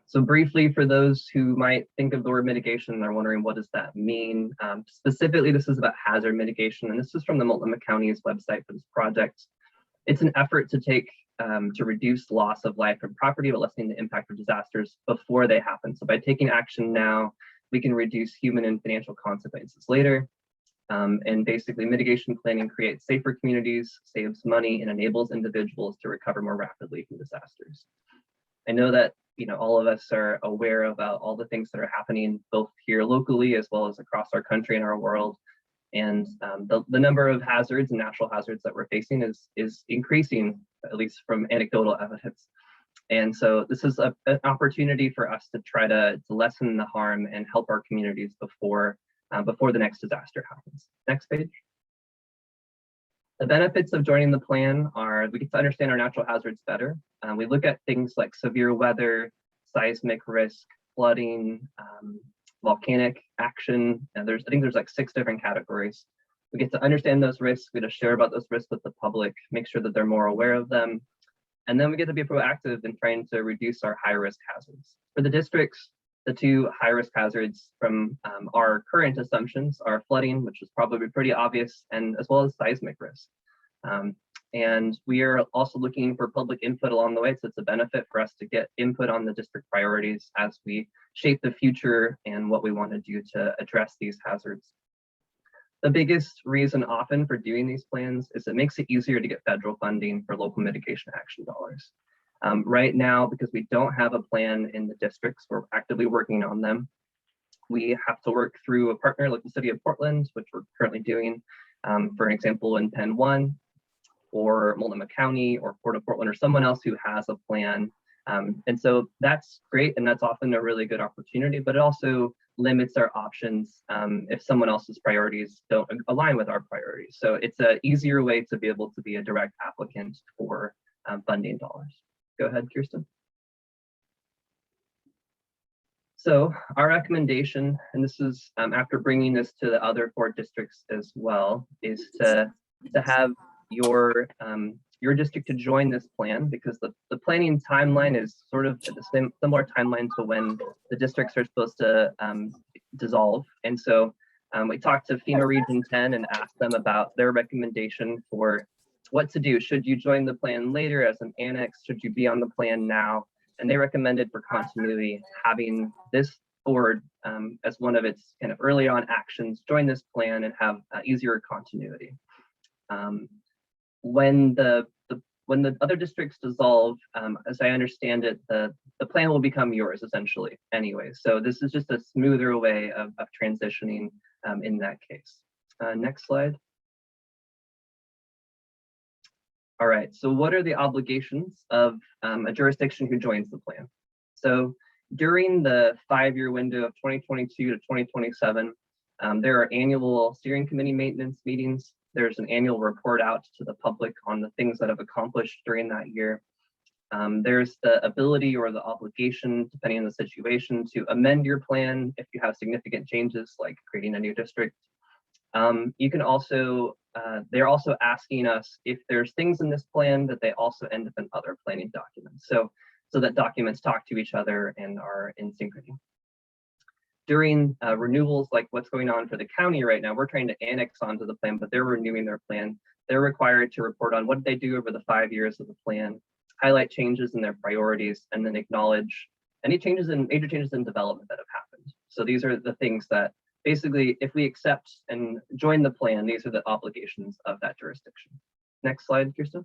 So briefly, for those who might think of the word mitigation, they're wondering what does that mean? Specifically, this is about hazard mitigation, and this is from the Multnomah County's website for this project. It's an effort to reduce loss of life and property, but lessening the impact of disasters before they happen. So by taking action now, we can reduce human and financial consequences later. And basically, mitigation planning creates safer communities, saves money, and enables individuals to recover more rapidly from disasters. I know that all of us are aware about all the things that are happening both here locally as well as across our country and our world. And the number of hazards and natural hazards that we're facing is increasing, at least from anecdotal evidence. And so this is an opportunity for us to try to lessen the harm and help our communities before the next disaster happens. Next page. The benefits of joining the plan are we get to understand our natural hazards better. We look at things like severe weather, seismic risk, flooding, volcanic action. And I think there's like 6 different categories. We get to understand those risks. We get to share about those risks with the public, make sure that they're more aware of them. And then we get to be proactive in trying to reduce our high risk hazards. For the districts, the 2 high risk hazards from our current assumptions are flooding, which is probably pretty obvious, and as well as seismic risk. And we are also looking for public input along the way, so it's a benefit for us to get input on the district priorities as we shape the future and what we want to do to address these hazards. The biggest reason often for doing these plans is it makes it easier to get federal funding for local mitigation action dollars. Right now, because we don't have a plan in the districts, we're actively working on them. We have to work through a partner like the City of Portland, which we're currently doing, for an example, in Penn 1, or Multnomah County, or Port of Portland, or someone else who has a plan. And so that's great, and that's often a really good opportunity, but it also limits our options if someone else's priorities don't align with our priorities. So it's an easier way to be able to be a direct applicant for funding dollars. Go ahead, Kirsten. So our recommendation, and this is after bringing this to the other 4 districts as well, is to have your district to join this plan, because the planning timeline is sort of the similar timeline to when the districts are supposed to dissolve. And so we talked to FEMA Region 10 and asked them about their recommendation for what to do. Should you join the plan later as an annex? Should you be on the plan now? And they recommended for continuity having this board as one of its kind of early on actions, join this plan and have easier continuity. When the other districts dissolve, as I understand it, the plan will become yours essentially anyway. So this is just a smoother way of transitioning in that case. Next slide. All right, so what are the obligations of a jurisdiction who joins the plan? So during the 5-year window of 2022 to 2027, there are annual steering committee maintenance meetings. There's an annual report out to the public on the things that have accomplished during that year. There's the ability or the obligation, depending on the situation, to amend your plan if you have significant changes like creating a new district. You can also, they're also asking us if there's things in this plan that they also end up in other planning documents. So that documents talk to each other and are in synchrony. During renewals, like what's going on for the county right now, we're trying to annex onto the plan, but they're renewing their plan. They're required to report on what they do over the 5 years of the plan, highlight changes in their priorities, and then acknowledge any changes in major changes in development that have happened. So these are the things that basically, if we accept and join the plan, these are the obligations of that jurisdiction. Next slide, Kirsten.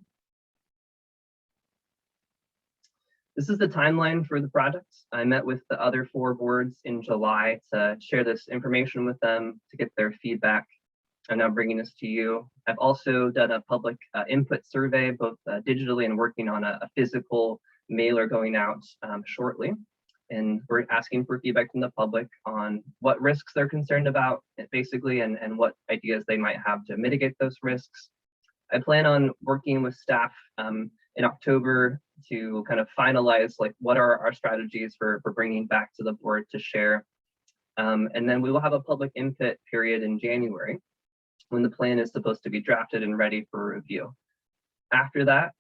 This is the timeline for the projects. I met with the other 4 boards in July to share this information with them to get their feedback. I'm now bringing this to you. I've also done a public input survey, both digitally and working on a physical mailer going out shortly. And we're asking for feedback from the public on what risks they're concerned about, basically, and what ideas they might have to mitigate those risks. I plan on working with staff in October to kind of finalize like what are our strategies for bringing back to the board to share. And then we will have a public input period in January when the plan is supposed to be drafted and ready for review. After that,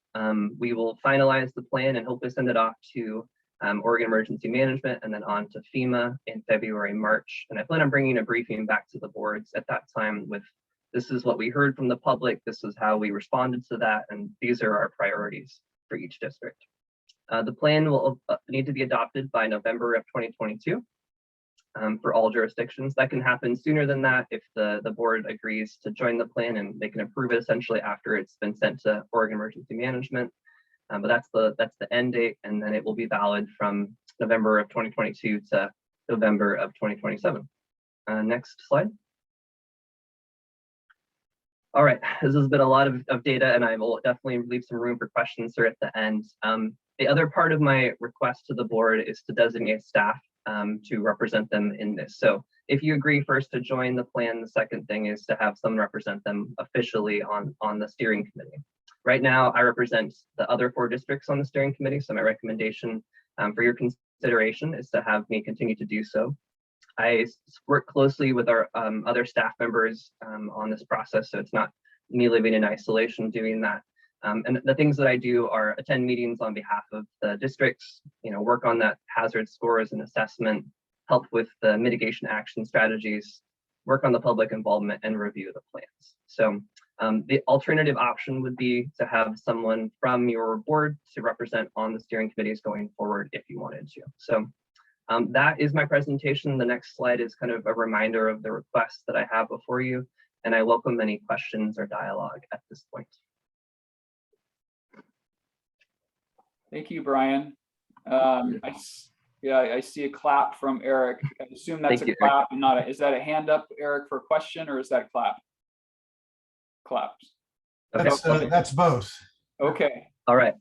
we will finalize the plan and hopefully send it off to Oregon Emergency Management and then on to FEMA in February, March. And I plan on bringing a briefing back to the boards at that time with, this is what we heard from the public, this is how we responded to that, and these are our priorities for each district. The plan will need to be adopted by November of 2022 for all jurisdictions. That can happen sooner than that if the board agrees to join the plan, and they can approve it essentially after it's been sent to Oregon Emergency Management. But that's the end date, and then it will be valid from November of 2022 to November of 2027. Next slide. All right, this has been a lot of data, and I will definitely leave some room for questions here at the end. The other part of my request to the board is to designate staff to represent them in this. So if you agree first to join the plan, the second thing is to have someone represent them officially on the steering committee. Right now, I represent the other 4 districts on the steering committee, so my recommendation for your consideration is to have me continue to do so. I work closely with our other staff members on this process, so it's not me living in isolation doing that. And the things that I do are attend meetings on behalf of the districts, work on that hazard scores and assessment, help with the mitigation action strategies, work on the public involvement, and review the plans. So the alternative option would be to have someone from your board to represent on the steering committees going forward if you wanted to. So that is my presentation. The next slide is kind of a reminder of the requests that I have before you, and I welcome any questions or dialogue at this point. Thank you, Brian. I see a clap from Eric. I assume that's a clap and not is that a hand up, Eric, for a question, or is that clap? Claps. That's both. Okay. All right.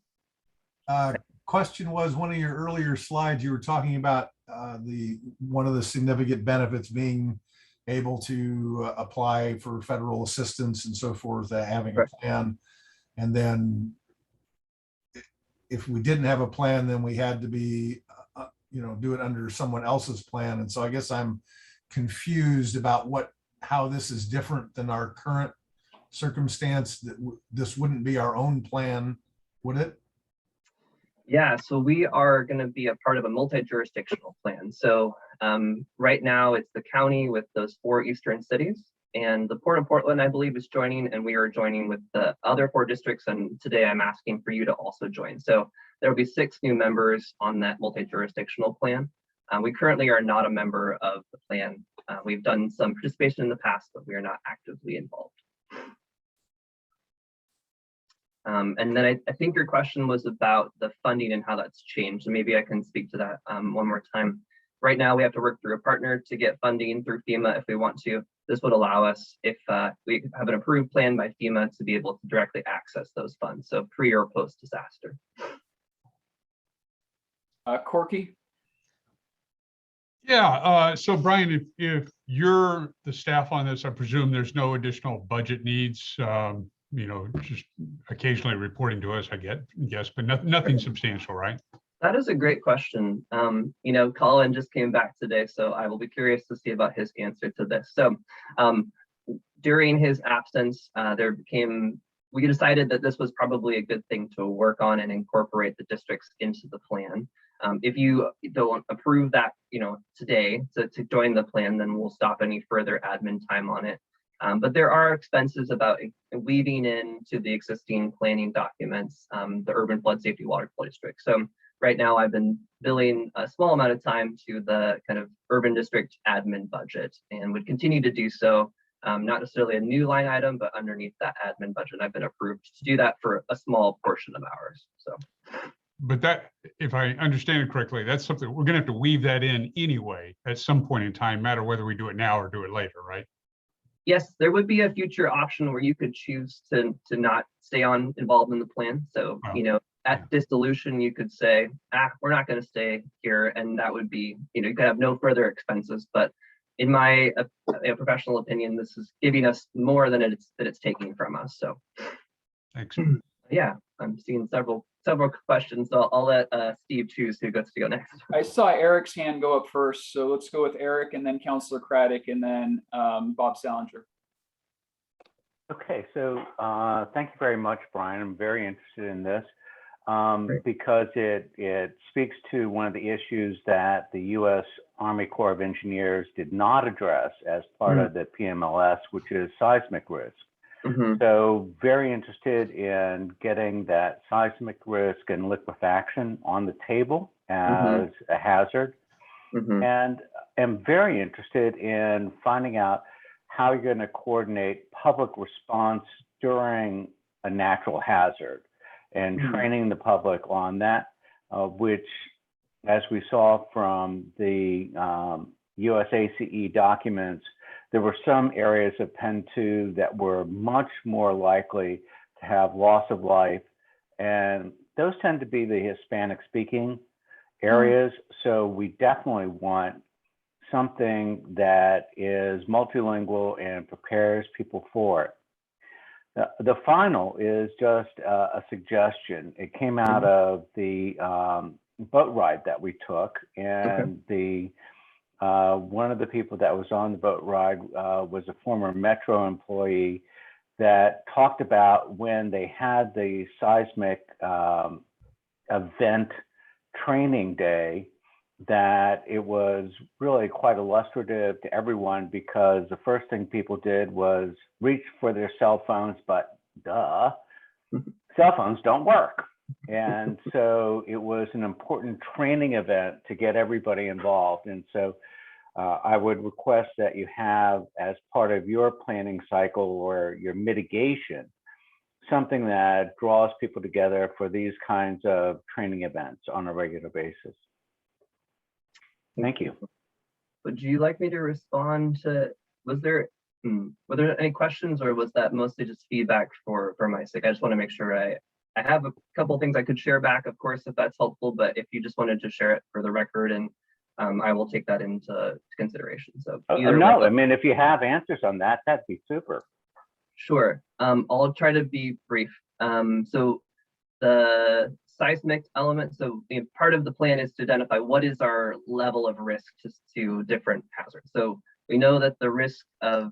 Question was, one of your earlier slides, you were talking about one of the significant benefits being able to apply for federal assistance and so forth, having a Right. plan. And then if we didn't have a plan, then we had to be, do it under someone else's plan. And so I guess I'm confused about how this is different than our current circumstance. That this wouldn't be our own plan, would it? Yeah, so we are going to be a part of a multi-jurisdictional plan. So right now it's the county with those 4 eastern cities, and the Port of Portland, I believe, is joining, and we are joining with the other 4 districts. And today I'm asking for you to also join. So there will be 6 new members on that multi-jurisdictional plan. We currently are not a member of the plan. We've done some participation in the past, but we are not actively involved. And then I think your question was about the funding and how that's changed. And maybe I can speak to that one more time. Right now, we have to work through a partner to get funding through FEMA if we want to. This would allow us, if we have an approved plan by FEMA, to be able to directly access those funds, so pre or post disaster. Corky? Yeah, so Brian, if you're the staff on this, I presume there's no additional budget needs, just occasionally reporting to us, I guess, but nothing substantial, right? That is a great question. Colin just came back today, so I will be curious to see about his answer to this. So during his absence, we decided that this was probably a good thing to work on and incorporate the districts into the plan. If you don't approve that, today to join the plan, then we'll stop any further admin time on it. But there are expenses about weaving into the existing planning documents, the urban flood safety water flow district. So right now I've been billing a small amount of time to the kind of urban district admin budget, and would continue to do so. Not necessarily a new line item, but underneath that admin budget, I've been approved to do that for a small portion of ours. So. But that, if I understand it correctly, that's something we're gonna have to weave that in anyway at some point in time, no matter whether we do it now or do it later, right? Yes, there would be a future option where you could choose to not stay on involved in the plan. So, at dissolution, you could say, we're not going to stay here. And that would be, you could have no further expenses. But in my professional opinion, this is giving us more than it's taking from us. So, thanks. Yeah, I'm seeing several questions. So I'll let Steve choose who gets to go next. I saw Eric's hand go up first, so let's go with Eric and then Councilor Craddock and then Bob Salinger. Okay, so thank you very much, Brian. I'm very interested in this because it speaks to one of the issues that the U.S. Army Corps of Engineers did not address as part of the PMLS, which is seismic risk. So very interested in getting that seismic risk and liquefaction on the table as a hazard. And am very interested in finding out how you're going to coordinate public response during a natural hazard and training the public on that, which, as we saw from the USACE documents, there were some areas of Penn 2 that were much more likely to have loss of life. And those tend to be the Hispanic speaking areas. So we definitely want something that is multilingual and prepares people for it. The final is just a suggestion. It came out of the boat ride that we took, and one of the people that was on the boat ride was a former Metro employee that talked about when they had the seismic event training day, that it was really quite illustrative to everyone, because the first thing people did was reach for their cell phones, but cell phones don't work. And so it was an important training event to get everybody involved. And so I would request that you have, as part of your planning cycle or your mitigation, something that draws people together for these kinds of training events on a regular basis. Thank you. Would you like me to respond to, were there any questions, or was that mostly just feedback for my sake? I just want to make sure I have a couple of things I could share back, of course, if that's helpful, but if you just wanted to share it for the record and I will take that into consideration. So No, I mean, if you have answers on that, that'd be super. Sure. I'll try to be brief. So the seismic element, so part of the plan is to identify what is our level of risk to different hazards. So we know that the risk of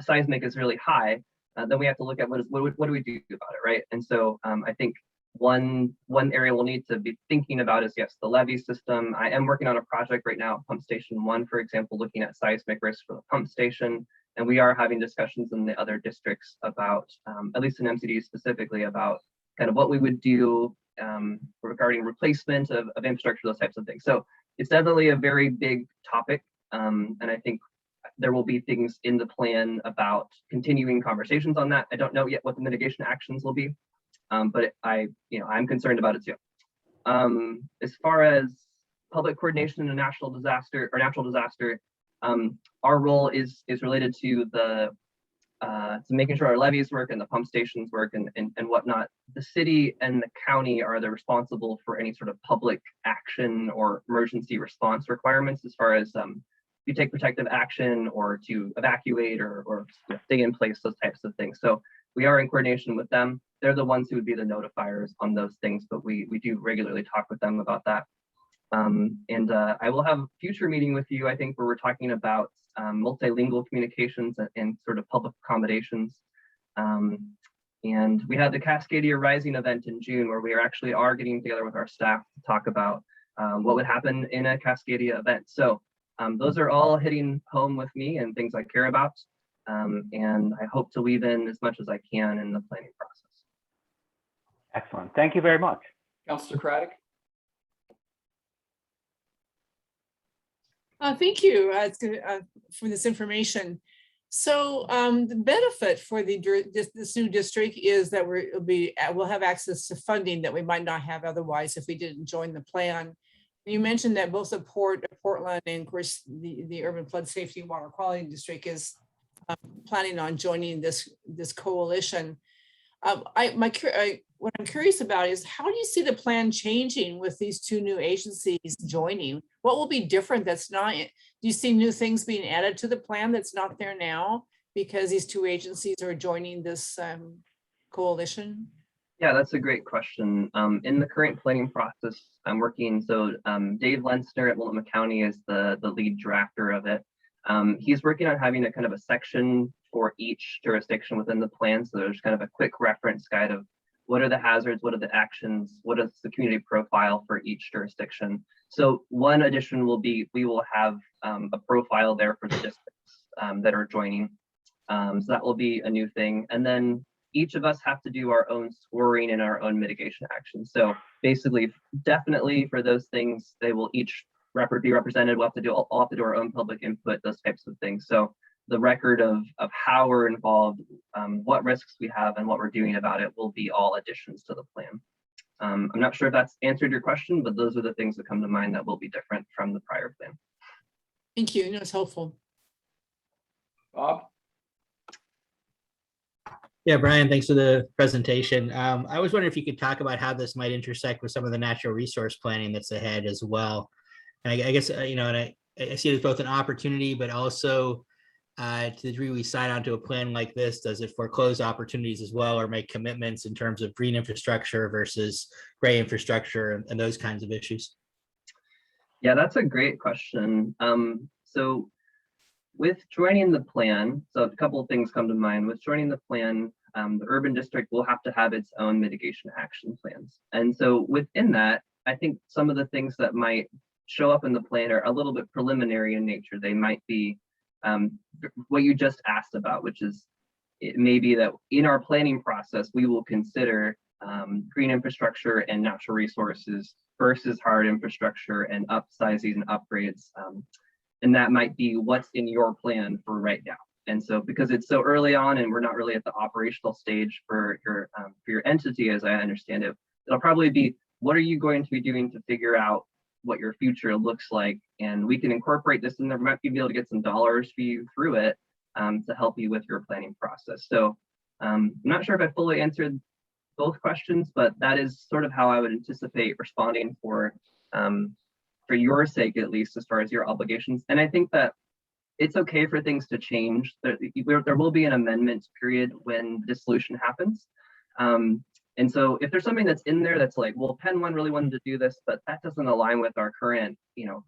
seismic is really high. Then we have to look at what do we do about it, right? And so I think one area we'll need to be thinking about is, yes, the levee system. I am working on a project right now, Pump Station 1, for example, looking at seismic risk for the pump station. And we are having discussions in the other districts about, at least in MCD specifically, about kind of what we would do regarding replacement of infrastructure, those types of things. So it's definitely a very big topic. And I think there will be things in the plan about continuing conversations on that. I don't know yet what the mitigation actions will be, but I'm concerned about it too. As far as public coordination in a national disaster or natural disaster, our role is related to to making sure our levees work and the pump stations work and whatnot. The city and the county are responsible for any sort of public action or emergency response requirements as far as you take protective action or to evacuate or stay in place, those types of things. So we are in coordination with them. They're the ones who would be the notifiers on those things, but we do regularly talk with them about that. I will have a future meeting with you, I think, where we're talking about multilingual communications and sort of public accommodations. And we had the Cascadia Rising event in June, where we are getting together with our staff to talk about what would happen in a Cascadia event. So those are all hitting home with me and things I care about. And I hope to weave in as much as I can in the planning process. Excellent. Thank you very much. Councilor Craddock? Thank you for this information. So the benefit for this new district is that we'll have access to funding that we might not have otherwise if we didn't join the plan. You mentioned that both the Portland and of course the Urban Flood Safety and Water Quality District is planning on joining this coalition. What I'm curious about is, how do you see the plan changing with these two new agencies joining? What will be different that's not, do you see new things being added to the plan that's not there now because these two agencies are joining this coalition? Yeah, that's a great question. In the current planning process, I'm working, so Dave Lensner at Multnomah County is the lead drafter of it. He's working on having a kind of a section for each jurisdiction within the plan. So there's kind of a quick reference guide of what are the hazards, what are the actions, what is the community profile for each jurisdiction. So one addition will be, we will have a profile there for the districts that are joining. So that will be a new thing. And then each of us have to do our own scoring and our own mitigation actions. So basically, definitely for those things, they will each be represented. We'll have to do our own public input, those types of things. So the record of how we're involved, what risks we have and what we're doing about it will be all additions to the plan. I'm not sure if that's answered your question, but those are the things that come to mind that will be different from the prior plan. Thank you. That's helpful. Bob? Yeah, Brian, thanks for the presentation. I was wondering if you could talk about how this might intersect with some of the natural resource planning that's ahead as well. And I guess, and I see it as both an opportunity, but also to the degree we sign onto a plan like this, does it foreclose opportunities as well or make commitments in terms of green infrastructure versus gray infrastructure and those kinds of issues? Yeah, that's a great question. So with joining the plan, so a couple of things come to mind. With joining the plan, the urban district will have to have its own mitigation action plans. And so within that, I think some of the things that might show up in the plan are a little bit preliminary in nature. They might be what you just asked about, which is it may be that in our planning process, we will consider green infrastructure and natural resources versus hard infrastructure and upsizing and upgrades. And that might be what's in your plan for right now. And so because it's so early on and we're not really at the operational stage for your entity, as I understand it, it'll probably be, what are you going to be doing to figure out what your future looks like? And we can incorporate this in there. We might be able to get some dollars for you through it to help you with your planning process. So I'm not sure if I fully answered both questions, but that is sort of how I would anticipate responding for for your sake, at least as far as your obligations. And I think that it's okay for things to change. There will be an amendment period when dissolution happens. And so if there's something that's in there that's like, well, Penn 1 really wanted to do this, but that doesn't align with our current,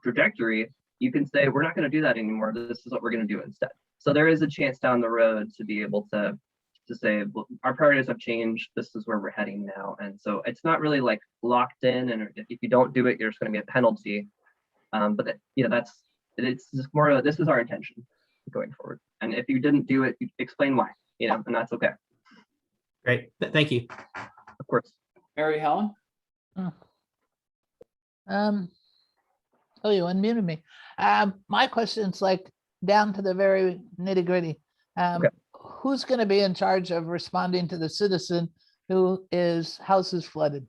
trajectory, you can say, we're not going to do that anymore. This is what we're going to do instead. So there is a chance down the road to be able to say, well, our priorities have changed. This is where we're heading now. And so it's not really like locked in. And if you don't do it, there's going to be a penalty. But it's just more of this is our intention going forward. And if you didn't do it, you explain why, and that's okay. Great. Thank you. Of course. Mary Helen? Oh, you unmuted me. My question's like down to the very nitty gritty. Okay. Who's going to be in charge of responding to the citizen who is houses flooded?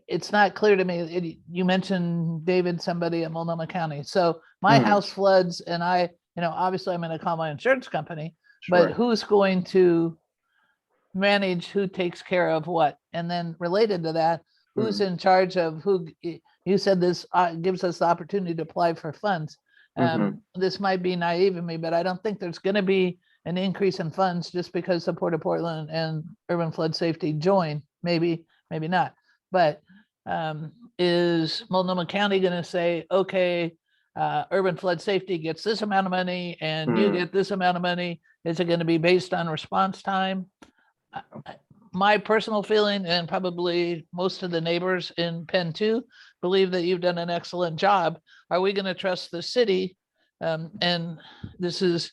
It's not clear to me. You mentioned David, somebody at Multnomah County. So my house floods and obviously I'm going to call my insurance company, but who's going to manage who takes care of what? And then related to that, who's in charge of who? You said this gives us the opportunity to apply for funds. This might be naive of me, but I don't think there's going to be an increase in funds just because the Port of Portland and Urban Flood Safety join. Maybe not. But is Multnomah County going to say, okay, Urban Flood Safety gets this amount of money and you get this amount of money? Is it going to be based on response time? My personal feeling, and probably most of the neighbors in Penn 2 believe that you've done an excellent job. Are we going to trust the city? And this is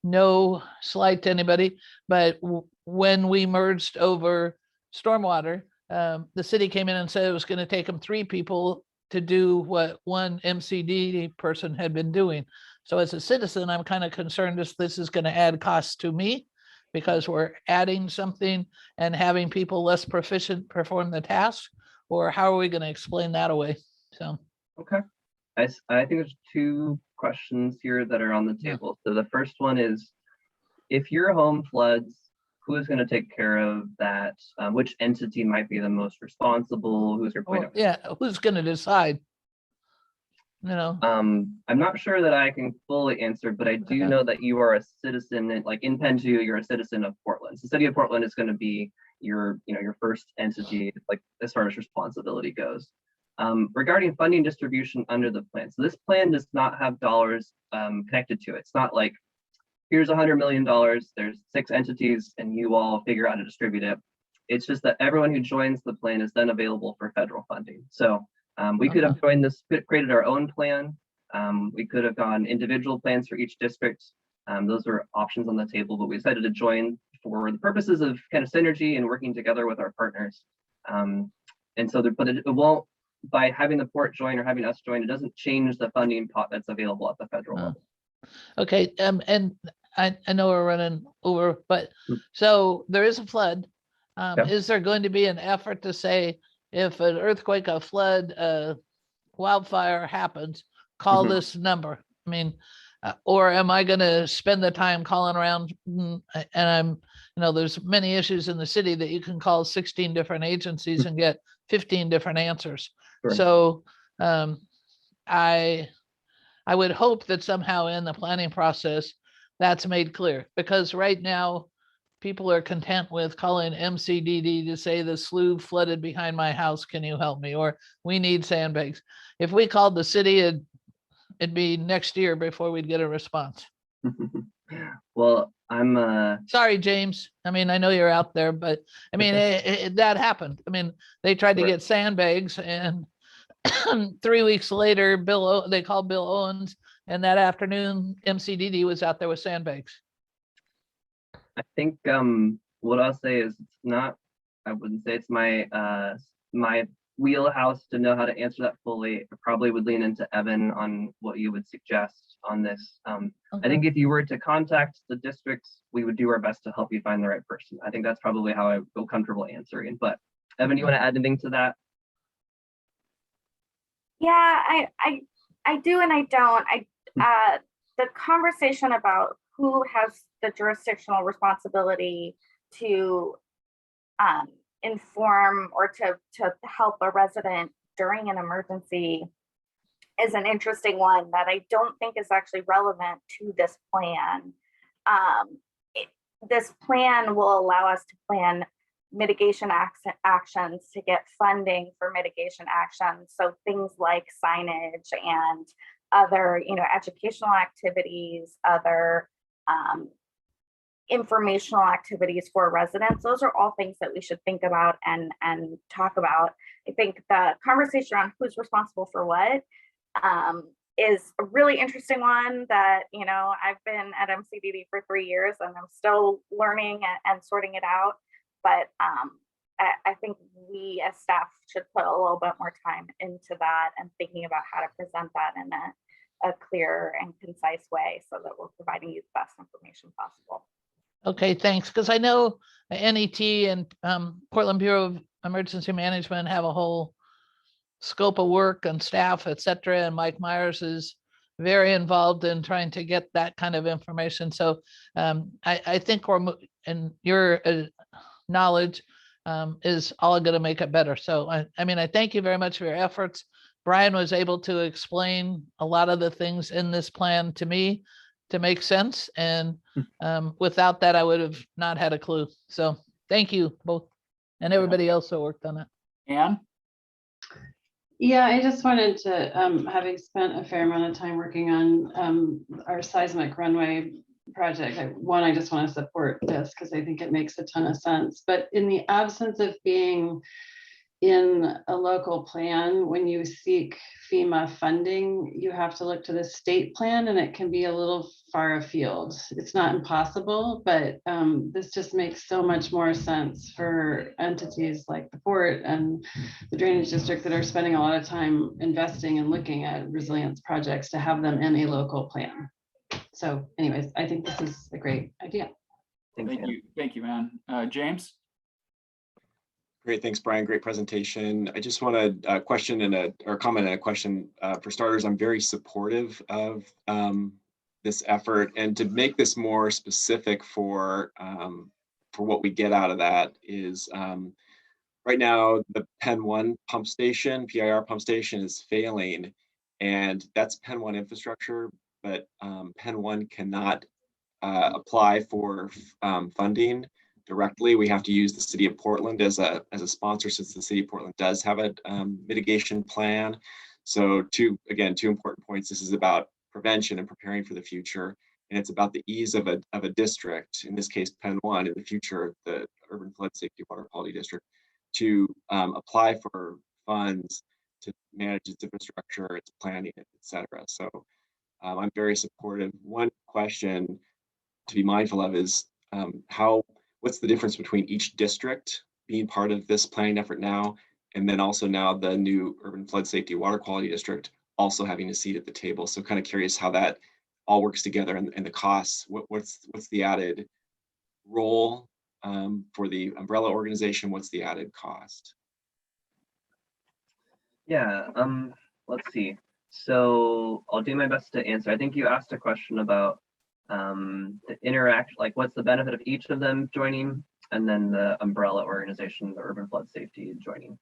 no slight to anybody, but when we merged over stormwater, the city came in and said it was going to take them 3 people to do what one MCD person had been doing. So as a citizen, I'm kind of concerned this is going to add costs to me because we're adding something and having people less proficient perform the task, or how are we going to explain that away? So. Okay. I think there's 2 questions here that are on the table. So the first one is, if your home floods, who is going to take care of that? Which entity might be the most responsible? Who's your point of? Yeah, who's going to decide? I'm not sure that I can fully answer, but I do know that you are a citizen, like in Penn 2, you're a citizen of Portland. So the city of Portland is going to be your first entity, like as far as responsibility goes. Regarding funding distribution under the plan. So this plan does not have dollars connected to it. It's not like, here's $100 million, there's 6 entities and you all figure out how to distribute it. It's just that everyone who joins the plan is then available for federal funding. So we could have joined this, created our own plan. We could have gone individual plans for each district. Those are options on the table, but we decided to join for the purposes of kind of synergy and working together with our partners. And so, but it won't, by having the port join or having us join, it doesn't change the funding pot that's available at the federal level. Okay, and I know we're running over, but so there is a flood. Is there going to be an effort to say, if an earthquake, a flood, a wildfire happens, call this number? I mean, or am I going to spend the time calling around? And I'm, there's many issues in the city that you can call 16 different agencies and get 15 different answers. Sure. So I would hope that somehow in the planning process that's made clear, because right now people are content with calling MCDD to say the slough flooded behind my house. Can you help me? Or we need sandbags. If we called the city, it'd be next year before we'd get a response. Well, I'm sorry, James. I mean, I know you're out there, but I mean, that happened. I mean, they tried to get sandbags, and 3 weeks later, they called Bill Owens, and that afternoon, MCDD was out there with sandbags. I think what I'll say is it's not, I wouldn't say it's my my wheelhouse to know how to answer that fully. I probably would lean into Evan on what you would suggest on this. I think if you were to contact the districts, we would do our best to help you find the right person. I think that's probably how I feel comfortable answering. But Evan, you want to add anything to that? Yeah, I do and I don't. The conversation about who has the jurisdictional responsibility to inform or to help a resident during an emergency is an interesting one that I don't think is actually relevant to this plan. This plan will allow us to plan mitigation actions to get funding for mitigation actions. So things like signage and other, educational activities, other informational activities for residents. Those are all things that we should think about and talk about. I think the conversation around who's responsible for what is a really interesting one that, I've been at MCDD for 3 years and I'm still learning and sorting it out. But I think we as staff should put a little bit more time into that and thinking about how to present that in a clear and concise way so that we're providing you the best information possible. Okay, thanks. Because I know NET and Portland Bureau of Emergency Management have a whole scope of work and staff, et cetera. And Mike Myers is very involved in trying to get that kind of information. So I think and your knowledge is all going to make it better. So I thank you very much for your efforts. Brian was able to explain a lot of the things in this plan to me to make sense. And without that, I would have not had a clue. So thank you both and everybody else who worked on it. Anne? Yeah, I just wanted to, having spent a fair amount of time working on our seismic runway project, I just want to support this because I think it makes a ton of sense. But in the absence of being in a local plan, when you seek FEMA funding, you have to look to the state plan and it can be a little far afield. It's not impossible, but this just makes so much more sense for entities like the port and the drainage district that are spending a lot of time investing and looking at resilience projects to have them in a local plan. So anyways, I think this is a great idea. Thank you, Anne. James? Great, thanks, Brian. Great presentation. I just want a question or comment and a question. For starters, I'm very supportive of this effort, and to make this more specific for what we get out of that is right now the Penn 1 pump station, PIR pump station, is failing, and that's Penn 1 infrastructure, but Penn 1 cannot apply for funding directly. We have to use the city of Portland as a sponsor, since the city of Portland does have a mitigation plan. So two important points. This is about prevention and preparing for the future, and it's about the ease of a district, in this case Penn 1, in the future the Urban Flood Safety Water Quality District, to apply for funds to manage its infrastructure, its planning, etc. So I'm very supportive. One question to be mindful of is what's the difference between each district being part of this planning effort now, and then also now the new Urban Flood Safety Water Quality District also having a seat at the table. So kind of curious how that all works together and the costs. What's the added role for the umbrella organization? What's the added cost? Yeah, let's see. So I'll do my best to answer. I think you asked a question about the interact, like what's the benefit of each of them joining, and then the umbrella organization, the Urban Flood Safety, joining.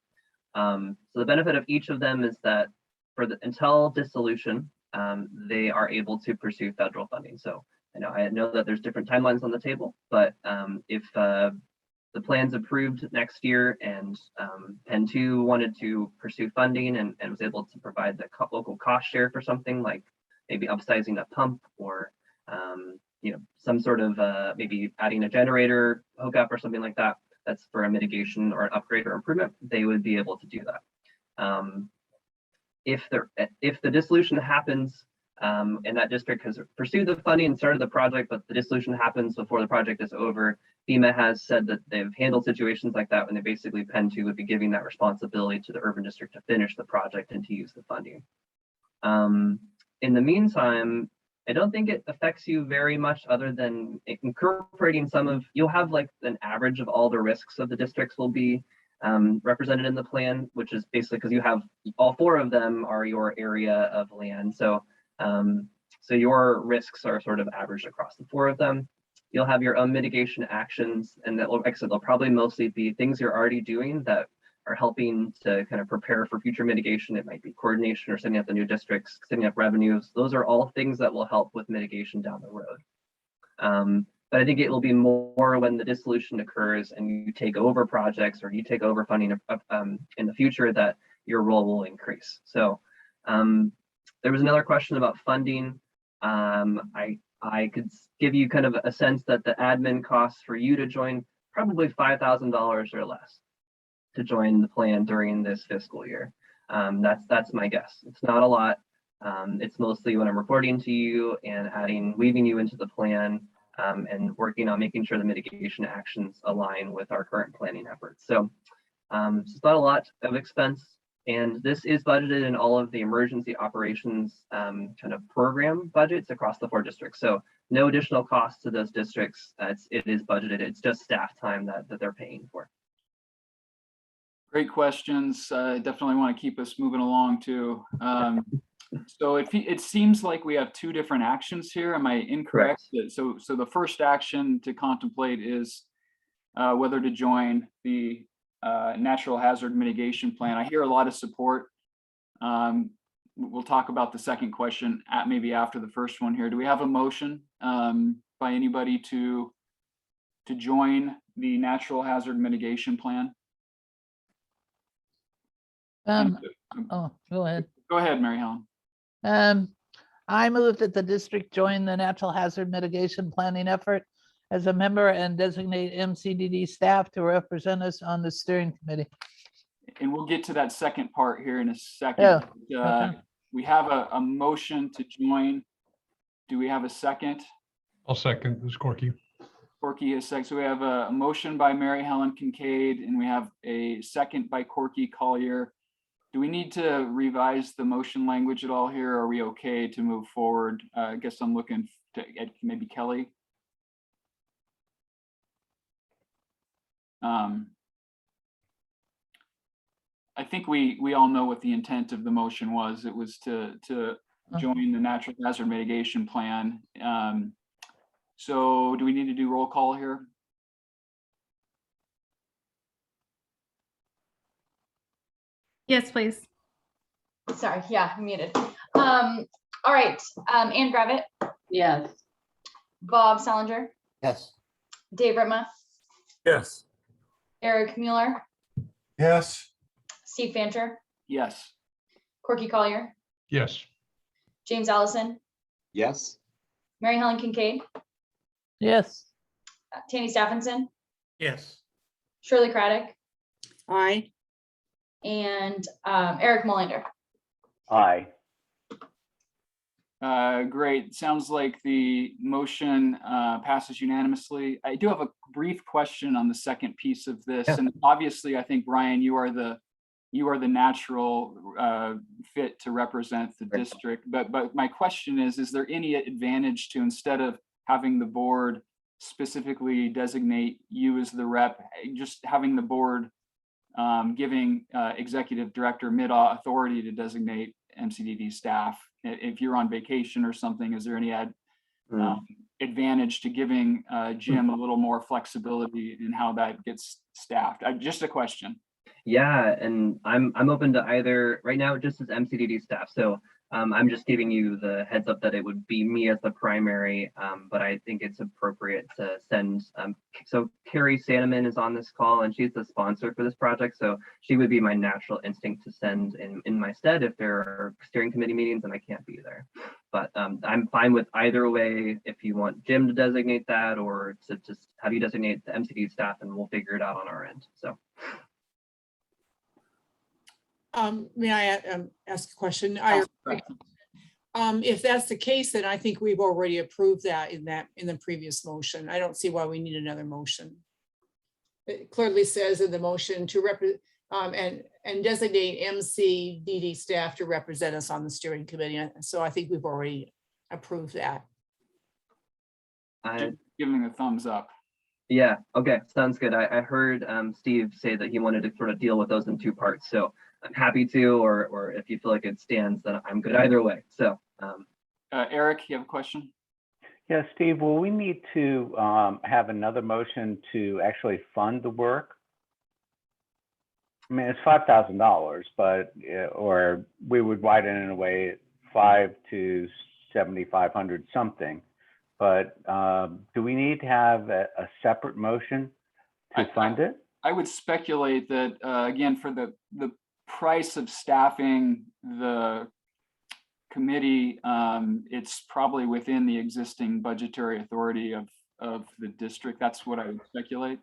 So the benefit of each of them is that until dissolution, they are able to pursue federal funding. So I know that there's different timelines on the table, but if the plan's approved next year and Penn 2 wanted to pursue funding and was able to provide the local cost share for something like maybe upsizing a pump or some sort of maybe adding a generator hookup or something like that, that's for a mitigation or an upgrade or improvement, they would be able to do that. If the dissolution happens and that district has pursued the funding and started the project, but the dissolution happens before the project is over, FEMA has said that they've handled situations like that when they basically Penn 2 would be giving that responsibility to the urban district to finish the project and to use the funding. In the meantime, I don't think it affects you very much other than incorporating you'll have like an average of all the risks of the districts will be represented in the plan, which is basically because you have all 4 of them are your area of land. So your risks are sort of averaged across the 4 of them. You'll have your own mitigation actions, and that will, like I said, they'll probably mostly be things you're already doing that are helping to kind of prepare for future mitigation. It might be coordination or setting up the new districts, setting up revenues. Those are all things that will help with mitigation down the road. But I think it will be more when the dissolution occurs and you take over projects or you take over funding in the future that your role will increase. So there was another question about funding. I could give you kind of a sense that the admin costs for you to join probably $5,000 or less to join the plan during this fiscal year. That's my guess. It's not a lot. It's mostly when I'm reporting to you and weaving you into the plan and working on making sure the mitigation actions align with our current planning efforts. So it's not a lot of expense. And this is budgeted in all of the emergency operations kind of program budgets across the 4 districts. So no additional costs to those districts. It is budgeted. It's just staff time that they're paying for. Great questions. Definitely want to keep us moving along too. So it seems like we have 2 different actions here. Am I incorrect? So the first action to contemplate is whether to join the natural hazard mitigation plan. I hear a lot of support. We'll talk about the second question maybe after the first one here. Do we have a motion by anybody to join the natural hazard mitigation plan? Oh, go ahead. Go ahead, Mary Helen. I move that the district join the natural hazard mitigation planning effort as a member and designate MCDD staff to represent us on the steering committee. And we'll get to that second part here in a second. Okay. We have a motion to join. Do we have a second? I'll second this, Corky. Corky is second. So we have a motion by Mary Helen Kincaid and we have a second by Corky Collier. Do we need to revise the motion language at all here? Are we okay to move forward? I guess I'm looking at maybe Kelly. I think we all know what the intent of the motion was. It was to join the natural hazard mitigation plan. So do we need to do roll call here? Yes, please. Sorry, yeah, I'm muted. All right, Ann Gravitt. Yes. Bob Salinger, Yes. Dave Ritma, Yes. Eric Mueller, Yes. Steve Fancher, Yes. Corky Collier, Yes. James Allison, Yes. Mary Helen Kincaid, Yes. Tanny Stephenson, Yes. Shirley Craddock, Aye. and Eric Molander. Aye. Great. Sounds like the motion passes unanimously. I do have a brief question on the second piece of this. Yeah. And obviously, I think, Brian, you are the natural fit to represent the district. But my question is there any advantage to, instead of having the board specifically designate you as the rep, just having the board giving executive director MIDA authority to designate MCDD staff? If you're on vacation or something, is there any advantage to giving Jim a little more flexibility in how that gets staffed? Just a question. Yeah, and I'm open to either. Right now, it just as MCDD staff. So I'm just giving you the heads up that it would be me as the primary, but I think it's appropriate to send. So Carrie Sandeman is on this call and she's the sponsor for this project. So she would be my natural instinct to send in my stead if there are steering committee meetings and I can't be there. But I'm fine with either way. If you want Jim to designate that or to just have you designate the MCD staff and we'll figure it out on our end. So. May I ask a question? If that's the case, then I think we've already approved that in the previous motion. I don't see why we need another motion. It clearly says in the motion to and designate MCDD staff to represent us on the steering committee. So I think we've already approved that. Giving a thumbs up. Yeah, okay, sounds good. I heard Steve say that he wanted to sort of deal with those in 2 parts. So I'm happy to, or if you feel like it stands, then I'm good either way. So, Eric, you have a question? Yeah, Steve, will we need to have another motion to actually fund the work? I mean, it's $5,000, but, or we would widen it in a way, 5 to 7,500 something. But do we need to have a separate motion to fund it? I would speculate that, again, for the price of staffing the committee, it's probably within the existing budgetary authority of the district. That's what I would speculate.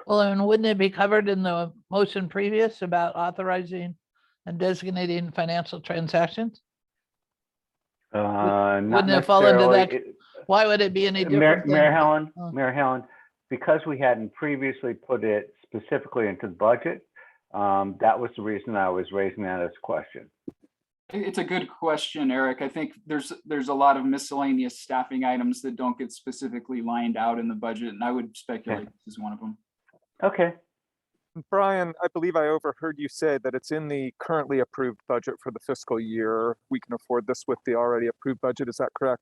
Well, and wouldn't it be covered in the motion previous about authorizing and designating financial transactions? Not Wouldn't it fall into that? necessarily. Why would it be any different? Mayor than- Helen, because we hadn't previously put it specifically into the budget, that was the reason I was raising that as a question. It's a good question, Eric. I think there's a lot of miscellaneous staffing items that don't get specifically lined out in the budget, and I would speculate this is one of them. Okay. Brian, I believe I overheard you say that it's in the currently approved budget for the fiscal year. We can afford this with the already approved budget. Is that correct?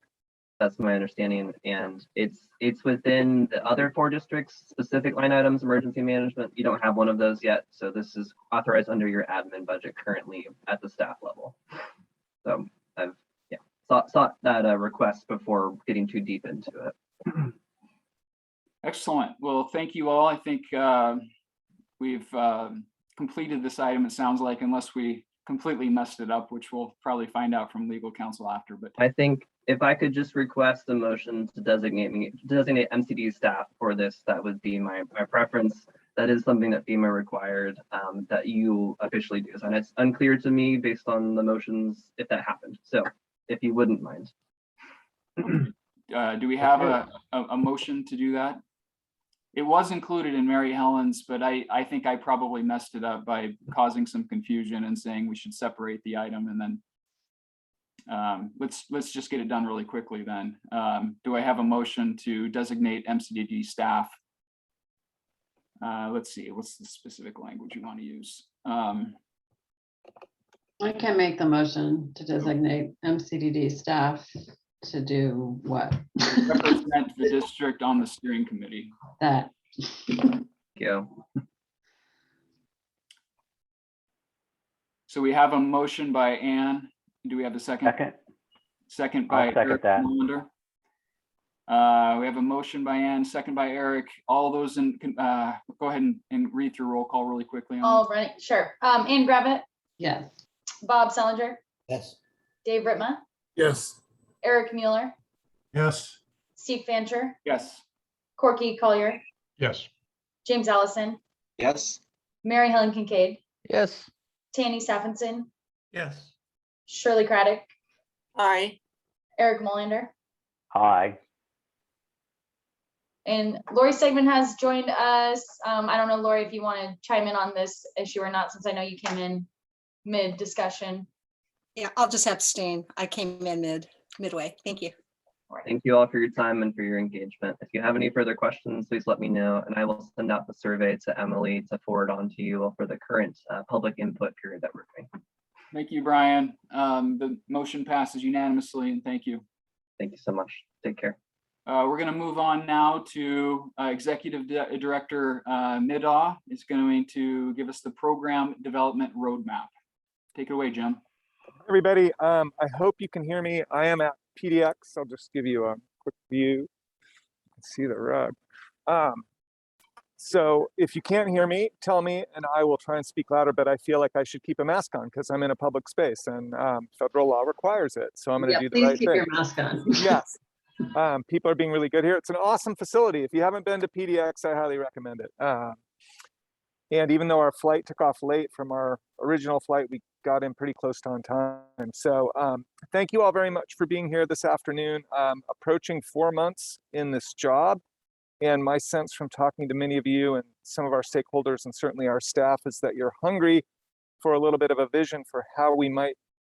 That's my understanding, and it's within the other 4 districts, specific line items, emergency management. You don't have one of those yet, so this is authorized under your admin budget currently at the staff level. So I've sought that request before getting too deep into it. Excellent. Well, thank you all. I think we've completed this item, it sounds like, unless we completely messed it up, which we'll probably find out from legal counsel after. But I think if I could just request a motion to designate MCD staff for this, that would be my preference. That is something that FEMA required that you officially do. And it's unclear to me based on the motions if that happened. So if you wouldn't mind. do we have a motion to do that? It was included in Mary Helen's, but I think I probably messed it up by causing some confusion and saying we should separate the item, and then let's just get it done really quickly then. Do I have a motion to designate MCDD staff? Let's see, what's the specific language you want to use? I can make the motion to designate MCDD staff to do what? Represent the district on the steering committee. That. Thank you. So we have a motion by Ann. Do we have a second? Second. Second by I'll second Eric that. Molander. We have a motion by Ann, second by Eric. All those in, go ahead and read through roll call really quickly. All right, sure. Ann Gravitt, Yes. Bob Sellinger, Yes. Dave Ritma, Yes. Eric Mueller, Yes. Steve Fancher, Yes. Corky Collier, Yes. James Allison, Yes. Mary Helen Kincaid, Yes. Tanny Stephenson, Yes. Shirley Craddock, Aye. Eric Molander, Aye. and Lori Stegman has joined us. I don't know, Lori, if you want to chime in on this issue or not, since I know you came in mid-discussion. Yeah, I'll just abstain. I came in midway. Thank you. Thank you all for your time and for your engagement. If you have any further questions, please let me know, and I will send out the survey to Emily to forward on to you for the current public input period that we're doing. Thank you, Brian. The motion passes unanimously, and thank you. Thank you so much. Take care. We're going to move on now to Executive Director Midaw is going to give us the program development roadmap. Take it away, Jim. Everybody, I hope you can hear me. I am at PDX. I'll just give you a quick view. You can see the rug. So if you can't hear me, tell me and I will try and speak louder, but I feel like I should keep a mask on because I'm in a public space and federal law requires it. So I'm going to do the right thing. Please keep your mask on. Yes. People are being really good here. It's an awesome facility. If you haven't been to PDX, I highly recommend it. And even though our flight took off late from our original flight, we got in pretty close to on time. So thank you all very much for being here this afternoon. Approaching 4 months in this job. And my sense from talking to many of you and some of our stakeholders and certainly our staff is that you're hungry for a little bit of a vision for how we might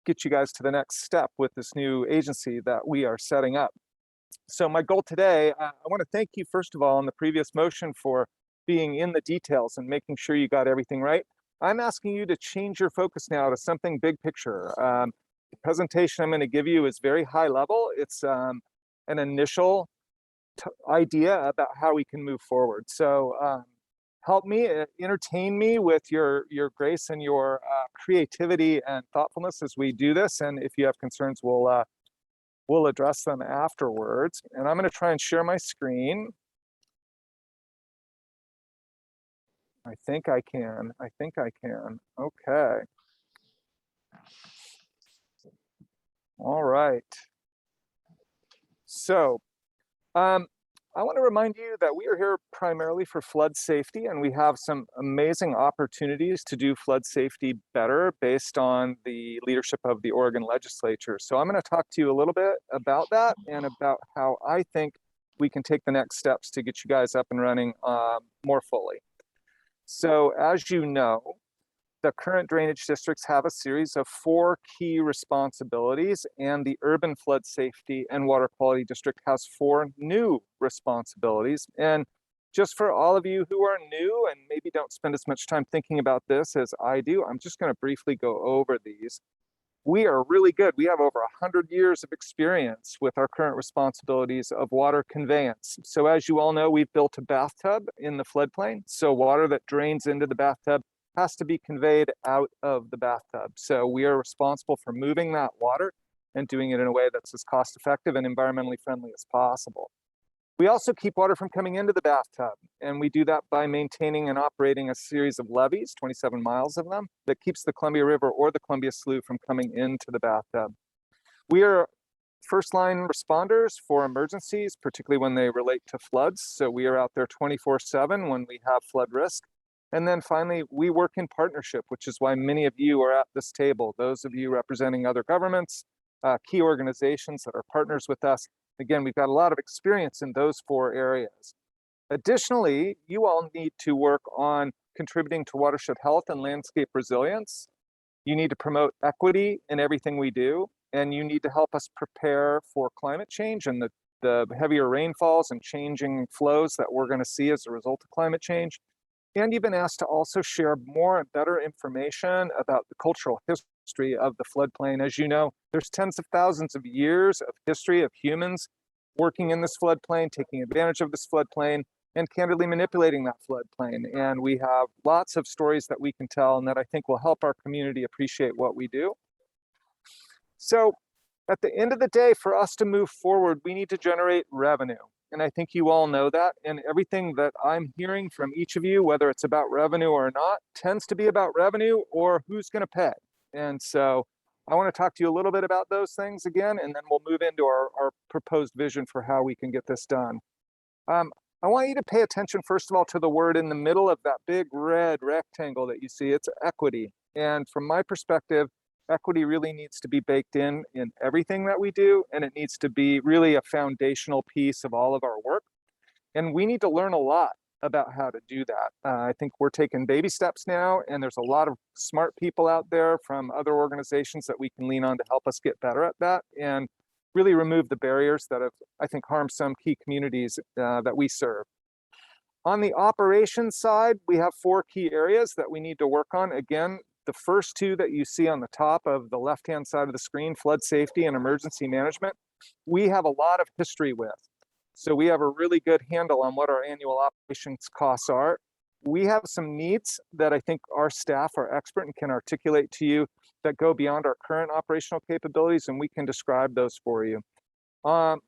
get you guys to the next step with this new agency that we are setting up. So my goal today, I want to thank you first of all on the previous motion for being in the details and making sure you got everything right. I'm asking you to change your focus now to something big picture. The presentation I'm going to give you is very high level. It's an initial idea about how we can move forward. So help me, entertain me with your grace and your creativity and thoughtfulness as we do this. And if you have concerns, we'll address them afterwards. And I'm going to try and share my screen. I think I can. I think I can. Okay. All right. So, I want to remind you that we are here primarily for flood safety, and we have some amazing opportunities to do flood safety better based on the leadership of the Oregon legislature. So I'm going to talk to you a little bit about that and about how I think we can take the next steps to get you guys up and running more fully. So as you know, the current drainage districts have a series of 4 key responsibilities, and the urban flood safety and water quality district has 4 new responsibilities. And just for all of you who are new and maybe don't spend as much time thinking about this as I do, I'm just going to briefly go over these. We are really good. We have over 100 years of experience with our current responsibilities of water conveyance. So as you all know, we've built a bathtub in the floodplain. So water that drains into the bathtub has to be conveyed out of the bathtub. So we are responsible for moving that water and doing it in a way that's as cost effective and environmentally friendly as possible. We also keep water from coming into the bathtub, and we do that by maintaining and operating a series of levees, 27 miles of them, that keeps the Columbia River or the Columbia Slough from coming into the bathtub. We are first line responders for emergencies, particularly when they relate to floods. So we are out there 24/7 when we have flood risk. And then finally, we work in partnership, which is why many of you are at this table. Those of you representing other governments, key organizations that are partners with us. Again, we've got a lot of experience in those 4 areas. Additionally, you all need to work on contributing to watershed health and landscape resilience. You need to promote equity in everything we do, and you need to help us prepare for climate change and the heavier rainfalls and changing flows that we're going to see as a result of climate change. And you've been asked to also share more and better information about the cultural history of the floodplain. As you know, there's tens of thousands of years of history of humans working in this floodplain, taking advantage of this floodplain, and candidly manipulating that floodplain. And we have lots of stories that we can tell and that I think will help our community appreciate what we do. So at the end of the day, for us to move forward, we need to generate revenue. And I think you all know that. And everything that I'm hearing from each of you, whether it's about revenue or not, tends to be about revenue or who's going to pay. And so I want to talk to you a little bit about those things again, and then we'll move into our proposed vision for how we can get this done. I want you to pay attention, first of all, to the word in the middle of that big red rectangle that you see. It's equity. And from my perspective, equity really needs to be baked in everything that we do, and it needs to be really a foundational piece of all of our work. And we need to learn a lot about how to do that. I think we're taking baby steps now, and there's a lot of smart people out there from other organizations that we can lean on to help us get better at that and really remove the barriers that have, I think, harmed some key communities that we serve. On the operations side, we have 4 key areas that we need to work on. Again, the first 2 that you see on the top of the left-hand side of the screen, flood safety and emergency management, we have a lot of history with. So we have a really good handle on what our annual operations costs are. We have some needs that I think our staff are expert and can articulate to you that go beyond our current operational capabilities, and we can describe those for you.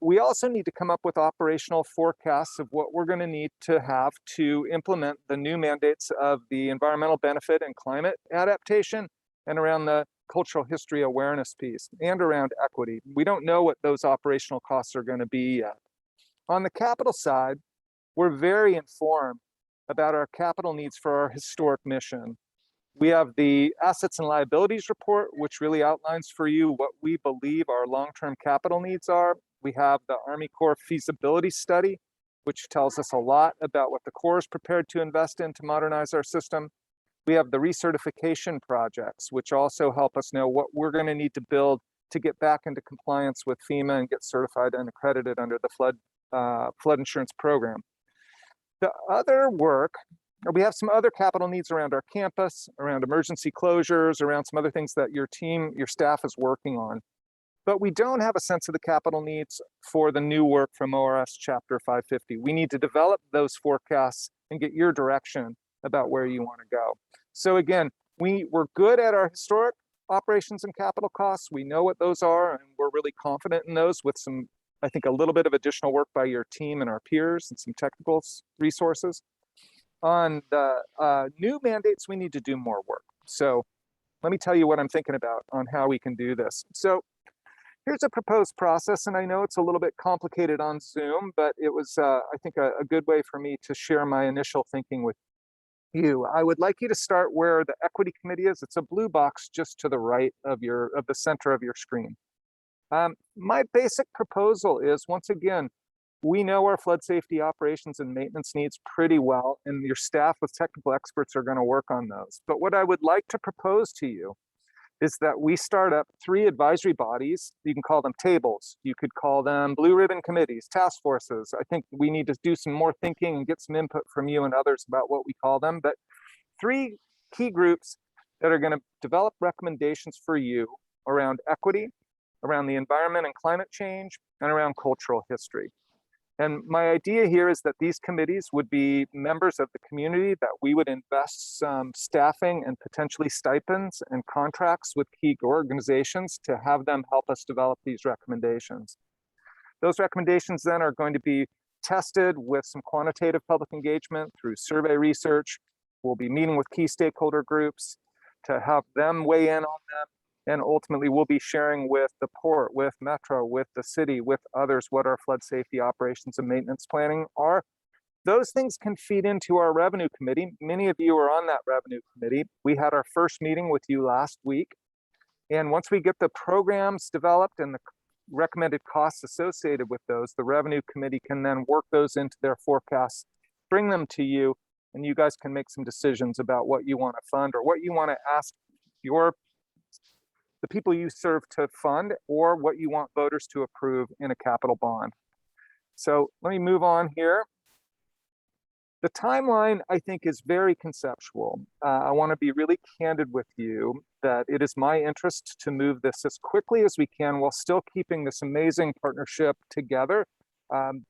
We also need to come up with operational forecasts of what we're going to need to have to implement the new mandates of the environmental benefit and climate adaptation, and around the cultural history awareness piece, and around equity. We don't know what those operational costs are going to be yet. On the capital side, we're very informed about our capital needs for our historic mission. We have the assets and liabilities report, which really outlines for you what we believe our long-term capital needs are. We have the Army Corps feasibility study, which tells us a lot about what the Corps is prepared to invest in to modernize our system. We have the recertification projects, which also help us know what we're going to need to build to get back into compliance with FEMA and get certified and accredited under the flood insurance program. The other work, we have some other capital needs around our campus, around emergency closures, around some other things that your team, your staff is working on. But we don't have a sense of the capital needs for the new work from ORS Chapter 550. We need to develop those forecasts and get your direction about where you want to go. So again, we're good at our historic operations and capital costs. We know what those are, and we're really confident in those with some, I think, a little bit of additional work by your team and our peers and some technical resources. On the new mandates, we need to do more work. So let me tell you what I'm thinking about on how we can do this. So here's a proposed process, and I know it's a little bit complicated on Zoom, but it was, I think, a good way for me to share my initial thinking with you. I would like you to start where the equity committee is. It's a blue box just to the right of the center of your screen. My basic proposal is, once again, we know our flood safety operations and maintenance needs pretty well, and your staff with technical experts are going to work on those. But what I would like to propose to you is that we start up 3 advisory bodies. You can call them tables. You could call them blue ribbon committees, task forces. I think we need to do some more thinking and get some input from you and others about what we call them. But 3 key groups that are going to develop recommendations for you around equity, around the environment and climate change, and around cultural history. And my idea here is that these committees would be members of the community, that we would invest some staffing and potentially stipends and contracts with key organizations to have them help us develop these recommendations. Those recommendations then are going to be tested with some quantitative public engagement through survey research. We'll be meeting with key stakeholder groups to have them weigh in on them. And ultimately, we'll be sharing with the port, with Metro, with the city, with others, what our flood safety operations and maintenance planning are. Those things can feed into our revenue committee. Many of you are on that revenue committee. We had our first meeting with you last week. And once we get the programs developed and the recommended costs associated with those, the revenue committee can then work those into their forecasts, bring them to you, and you guys can make some decisions about what you want to fund or what you want to ask the people you serve to fund, or what you want voters to approve in a capital bond. So let me move on here. The timeline, I think, is very conceptual. I want to be really candid with you that it is my interest to move this as quickly as we can while still keeping this amazing partnership together.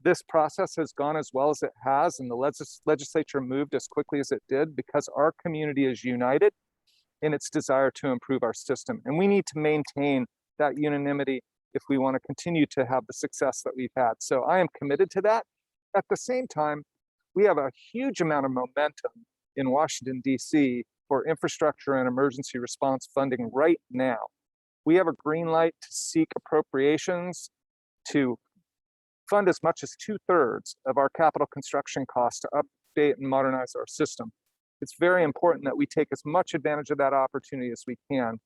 This process has gone as well as it has, and the legislature moved as quickly as it did because our community is united in its desire to improve our system. And we need to maintain that unanimity if we want to continue to have the success that we've had. So I am committed to that. At the same time, we have a huge amount of momentum in Washington, D.C. for infrastructure and emergency response funding right now. We have a green light to seek appropriations to fund as much as 2/3 of our capital construction costs to update and modernize our system. It's very important that we take as much advantage of that opportunity as we can.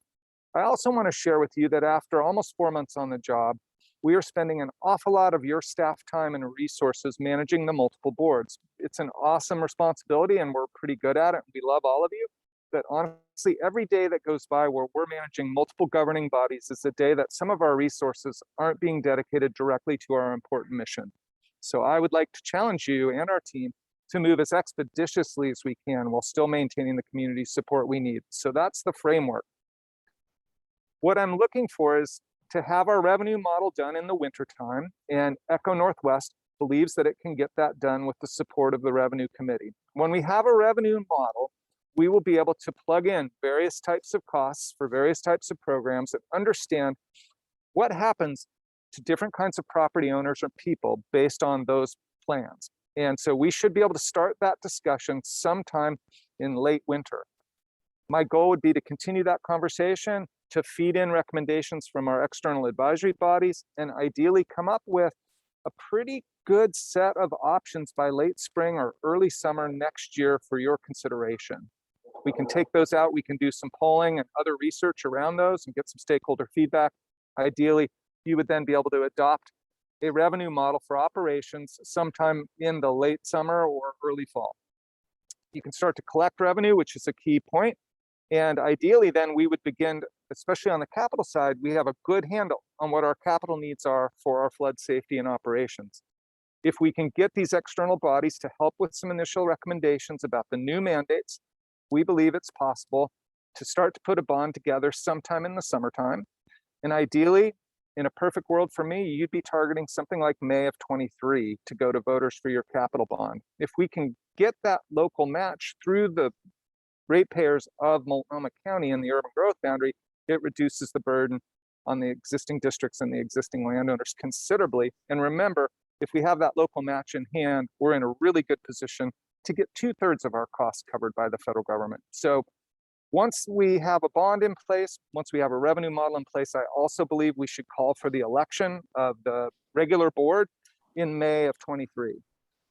I also want to share with you that after almost 4 months on the job, we are spending an awful lot of your staff time and resources managing the multiple boards. It's an awesome responsibility and we're pretty good at it. We love all of you. But honestly, every day that goes by where we're managing multiple governing bodies is a day that some of our resources aren't being dedicated directly to our important mission. So I would like to challenge you and our team to move as expeditiously as we can while still maintaining the community support we need. So that's the framework. What I'm looking for is to have our revenue model done in the wintertime, and Echo Northwest believes that it can get that done with the support of the revenue committee. When we have a revenue model, we will be able to plug in various types of costs for various types of programs that understand what happens to different kinds of property owners or people based on those plans. And so we should be able to start that discussion sometime in late winter. My goal would be to continue that conversation, to feed in recommendations from our external advisory bodies, and ideally come up with a pretty good set of options by late spring or early summer next year for your consideration. We can take those out, we can do some polling and other research around those and get some stakeholder feedback. Ideally, you would then be able to adopt a revenue model for operations sometime in the late summer or early fall. You can start to collect revenue, which is a key point. And ideally, then we would begin, especially on the capital side, we have a good handle on what our capital needs are for our flood safety and operations. If we can get these external bodies to help with some initial recommendations about the new mandates, we believe it's possible to start to put a bond together sometime in the summertime. And ideally, in a perfect world for me, you'd be targeting something like May of 23 to go to voters for your capital bond. If we can get that local match through the ratepayers of Multnomah County and the urban growth boundary, it reduces the burden on the existing districts and the existing landowners considerably. And remember, if we have that local match in hand, we're in a really good position to get 2/3 of our costs covered by the federal government. So once we have a bond in place, once we have a revenue model in place, I also believe we should call for the election of the regular board in May of 23.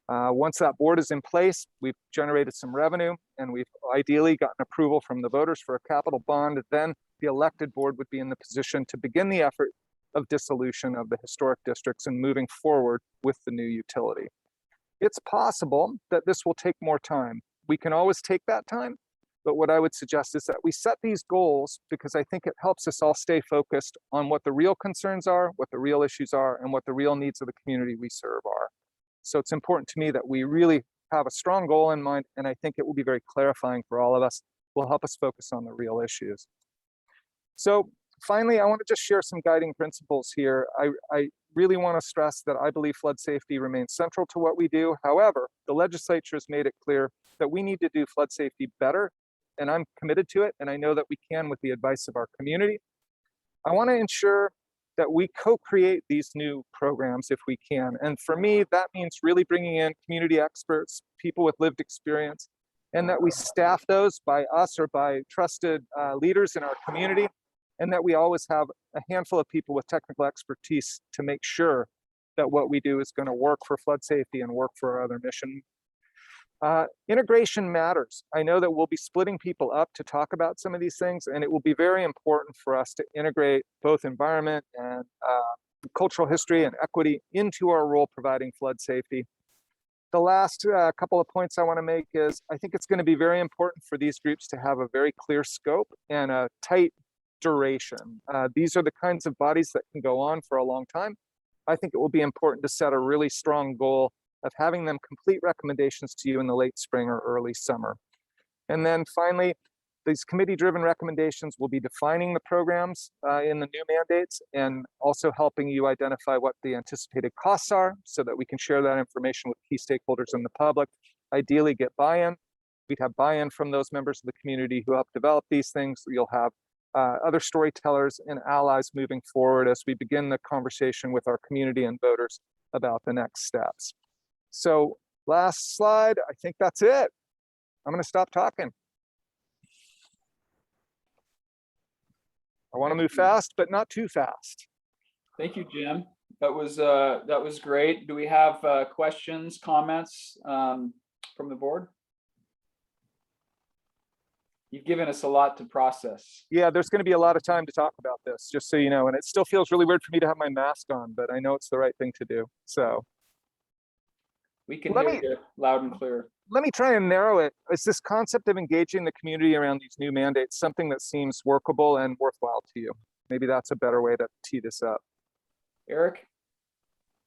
Once that board is in place, we've generated some revenue and we've ideally gotten approval from the voters for a capital bond. Then the elected board would be in the position to begin the effort of dissolution of the historic districts and moving forward with the new utility. It's possible that this will take more time. We can always take that time, but what I would suggest is that we set these goals because I think it helps us all stay focused on what the real concerns are, what the real issues are, and what the real needs of the community we serve are. So it's important to me that we really have a strong goal in mind, and I think it will be very clarifying for all of us. Will help us focus on the real issues. So finally, I want to just share some guiding principles here. I really want to stress that I believe flood safety remains central to what we do. However, the legislature has made it clear that we need to do flood safety better, and I'm committed to it, and I know that we can with the advice of our community. I want to ensure that we co-create these new programs if we can. And for me, that means really bringing in community experts, people with lived experience, and that we staff those by us or by trusted leaders in our community, and that we always have a handful of people with technical expertise to make sure that what we do is going to work for flood safety and work for our other mission. Integration matters. I know that we'll be splitting people up to talk about some of these things, and it will be very important for us to integrate both environment and cultural history and equity into our role providing flood safety. The last couple of points I want to make is I think it's going to be very important for these groups to have a very clear scope and a tight duration. These are the kinds of bodies that can go on for a long time. I think it will be important to set a really strong goal of having them complete recommendations to you in the late spring or early summer. And then finally, these committee-driven recommendations will be defining the programs in the new mandates and also helping you identify what the anticipated costs are so that we can share that information with key stakeholders in the public, ideally get buy-in. We'd have buy-in from those members of the community who help develop these things. You'll have other storytellers and allies moving forward as we begin the conversation with our community and voters about the next steps. So last slide, I think that's it. I'm going to stop talking. I want to move fast, but not too fast. Thank you, Jim. That was great. Do we have questions, comments from the board? You've given us a lot to process. Yeah, there's going to be a lot of time to talk about this, just so you know. And it still feels really weird for me to have my mask on, but I know it's the right thing to do. So we can hear you loud and clear. Let me try and narrow it. Is this concept of engaging the community around these new mandates something that seems workable and worthwhile to you? Maybe that's a better way to tee this up. Eric?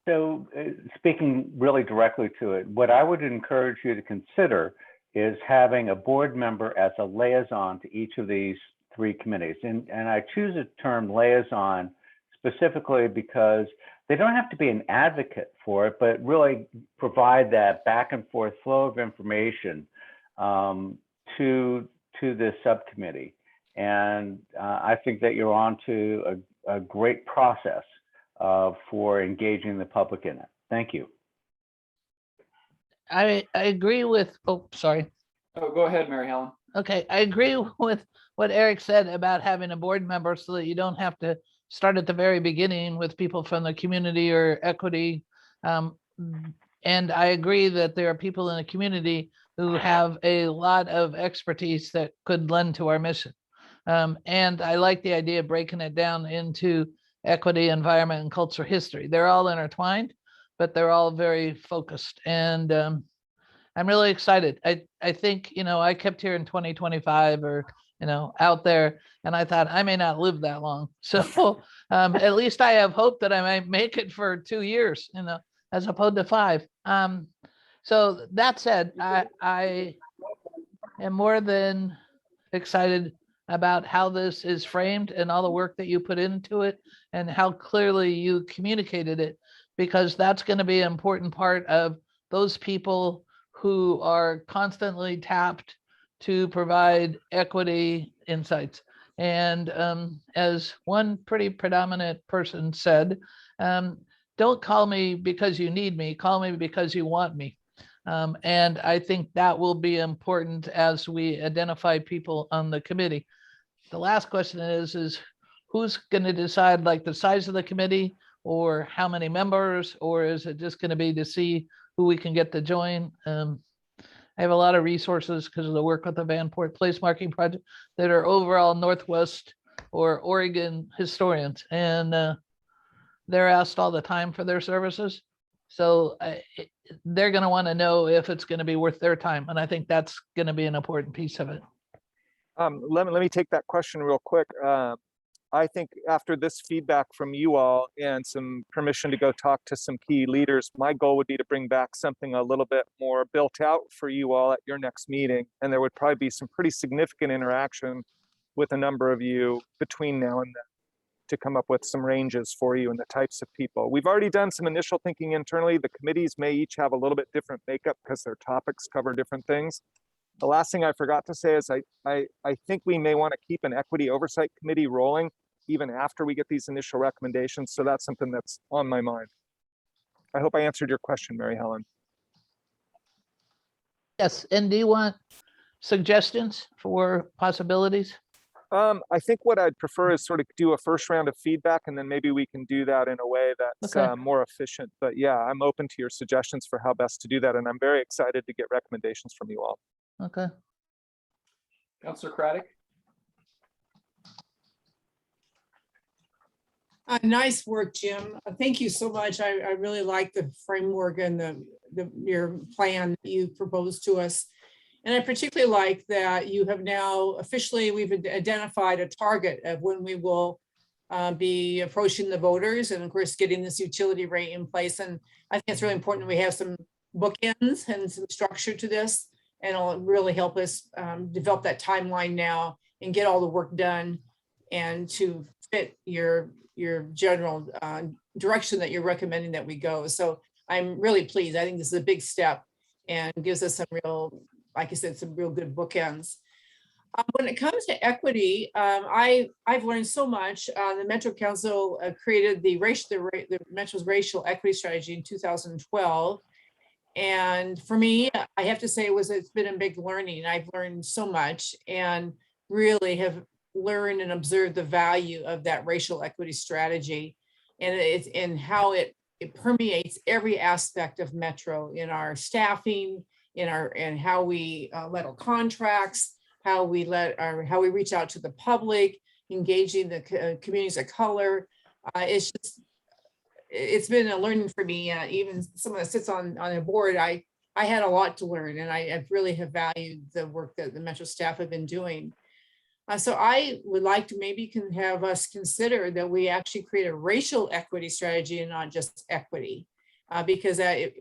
So speaking really directly to it, what I would encourage you to consider is having a board member as a liaison to each of these three committees. And I choose the term liaison specifically because they don't have to be an advocate for it, but really provide that back and forth flow of information to this subcommittee. And I think that you're on to a great process for engaging the public in it. Thank you. I agree with, oh, sorry. Oh, go ahead, Mary Helen. Okay, I agree with what Eric said about having a board member so that you don't have to start at the very beginning with people from the community or equity. And I agree that there are people in the community who have a lot of expertise that could lend to our mission. And I like the idea of breaking it down into equity, environment, and cultural history. They're all intertwined, but they're all very focused. And I'm really excited. I think, I kept here in 2025 or, out there, and I thought I may not live that long. So at least I have hope that I might make it for 2 years, as opposed to 5. So that said, I am more than excited about how this is framed and all the work that you put into it and how clearly you communicated it, because that's going to be an important part of those people who are constantly tapped to provide equity insights. And as one pretty predominant person said, don't call me because you need me, call me because you want me. And I think that will be important as we identify people on the committee. The last question is who's going to decide like the size of the committee or how many members, or is it just going to be to see who we can get to join? I have a lot of resources because of the work with the Vanport Place Marking Project that are overall Northwest or Oregon historians, and they're asked all the time for their services. So they're going to want to know if it's going to be worth their time. And I think that's going to be an important piece of it. Let me take that question real quick. I think after this feedback from you all and some permission to go talk to some key leaders, my goal would be to bring back something a little bit more built out for you all at your next meeting. And there would probably be some pretty significant interaction with a number of you between now and then to come up with some ranges for you and the types of people. We've already done some initial thinking internally. The committees may each have a little bit different makeup because their topics cover different things. The last thing I forgot to say is I think we may want to keep an equity oversight committee rolling even after we get these initial recommendations. So that's something that's on my mind. I hope I answered your question, Mary Helen. Yes, and do you want suggestions for possibilities? I think what I'd prefer is sort of do a first round of feedback, and then maybe we can do that in a way that's Okay. more efficient. But yeah, I'm open to your suggestions for how best to do that. And I'm very excited to get recommendations from you all. Okay. Councillor Craddock? Nice work, Jim. Thank you so much. I really like the framework and your plan that you proposed to us. And I particularly like that you have now officially, we've identified a target of when we will be approaching the voters and of course getting this utility rate in place. And I think it's really important we have some bookends and some structure to this, and it'll really help us develop that timeline now and get all the work done and to fit your general direction that you're recommending that we go. So I'm really pleased. I think this is a big step and gives us some real, like I said, some real good bookends. When it comes to equity, I've learned so much. The Metro Council created the Metro's racial equity strategy in 2012. And for me, I have to say it's been a big learning. I've learned so much and really have learned and observed the value of that racial equity strategy and how it permeates every aspect of Metro in our staffing, in how we let our contracts, how we reach out to the public, engaging the communities of color. It's been a learning for me. Even someone that sits on a board, I had a lot to learn, and I really have valued the work that the Metro staff have been doing. So I would like to maybe have us consider that we actually create a racial equity strategy and not just equity, because I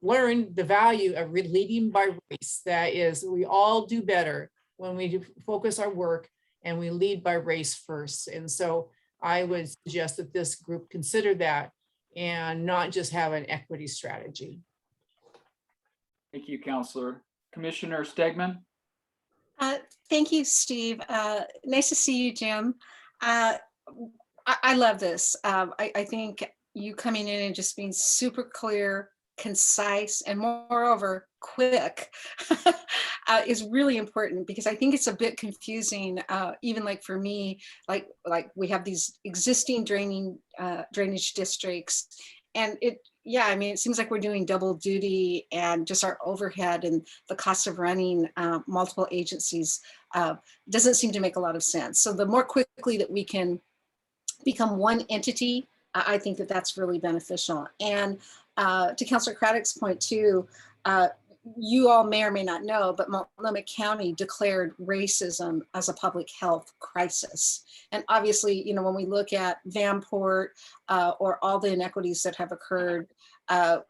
learned the value of leading by race. That is, we all do better when we focus our work and we lead by race first. And so I would suggest that this group consider that and not just have an equity strategy. Thank you, Councillor. Commissioner Stegman? Thank you, Steve. Nice to see you, Jim. I love this. I think you coming in and just being super clear, concise, and moreover, quick is really important, because I think it's a bit confusing, even like for me, like we have these existing drainage districts, and I mean, it seems like we're doing double duty, and just our overhead and the cost of running multiple agencies doesn't seem to make a lot of sense. So the more quickly that we can become one entity, I think that that's really beneficial. And to Councillor Craddock's point too, you all may or may not know, but Multnomah County declared racism as a public health crisis. And obviously, you know, when we look at Vanport or all the inequities that have occurred,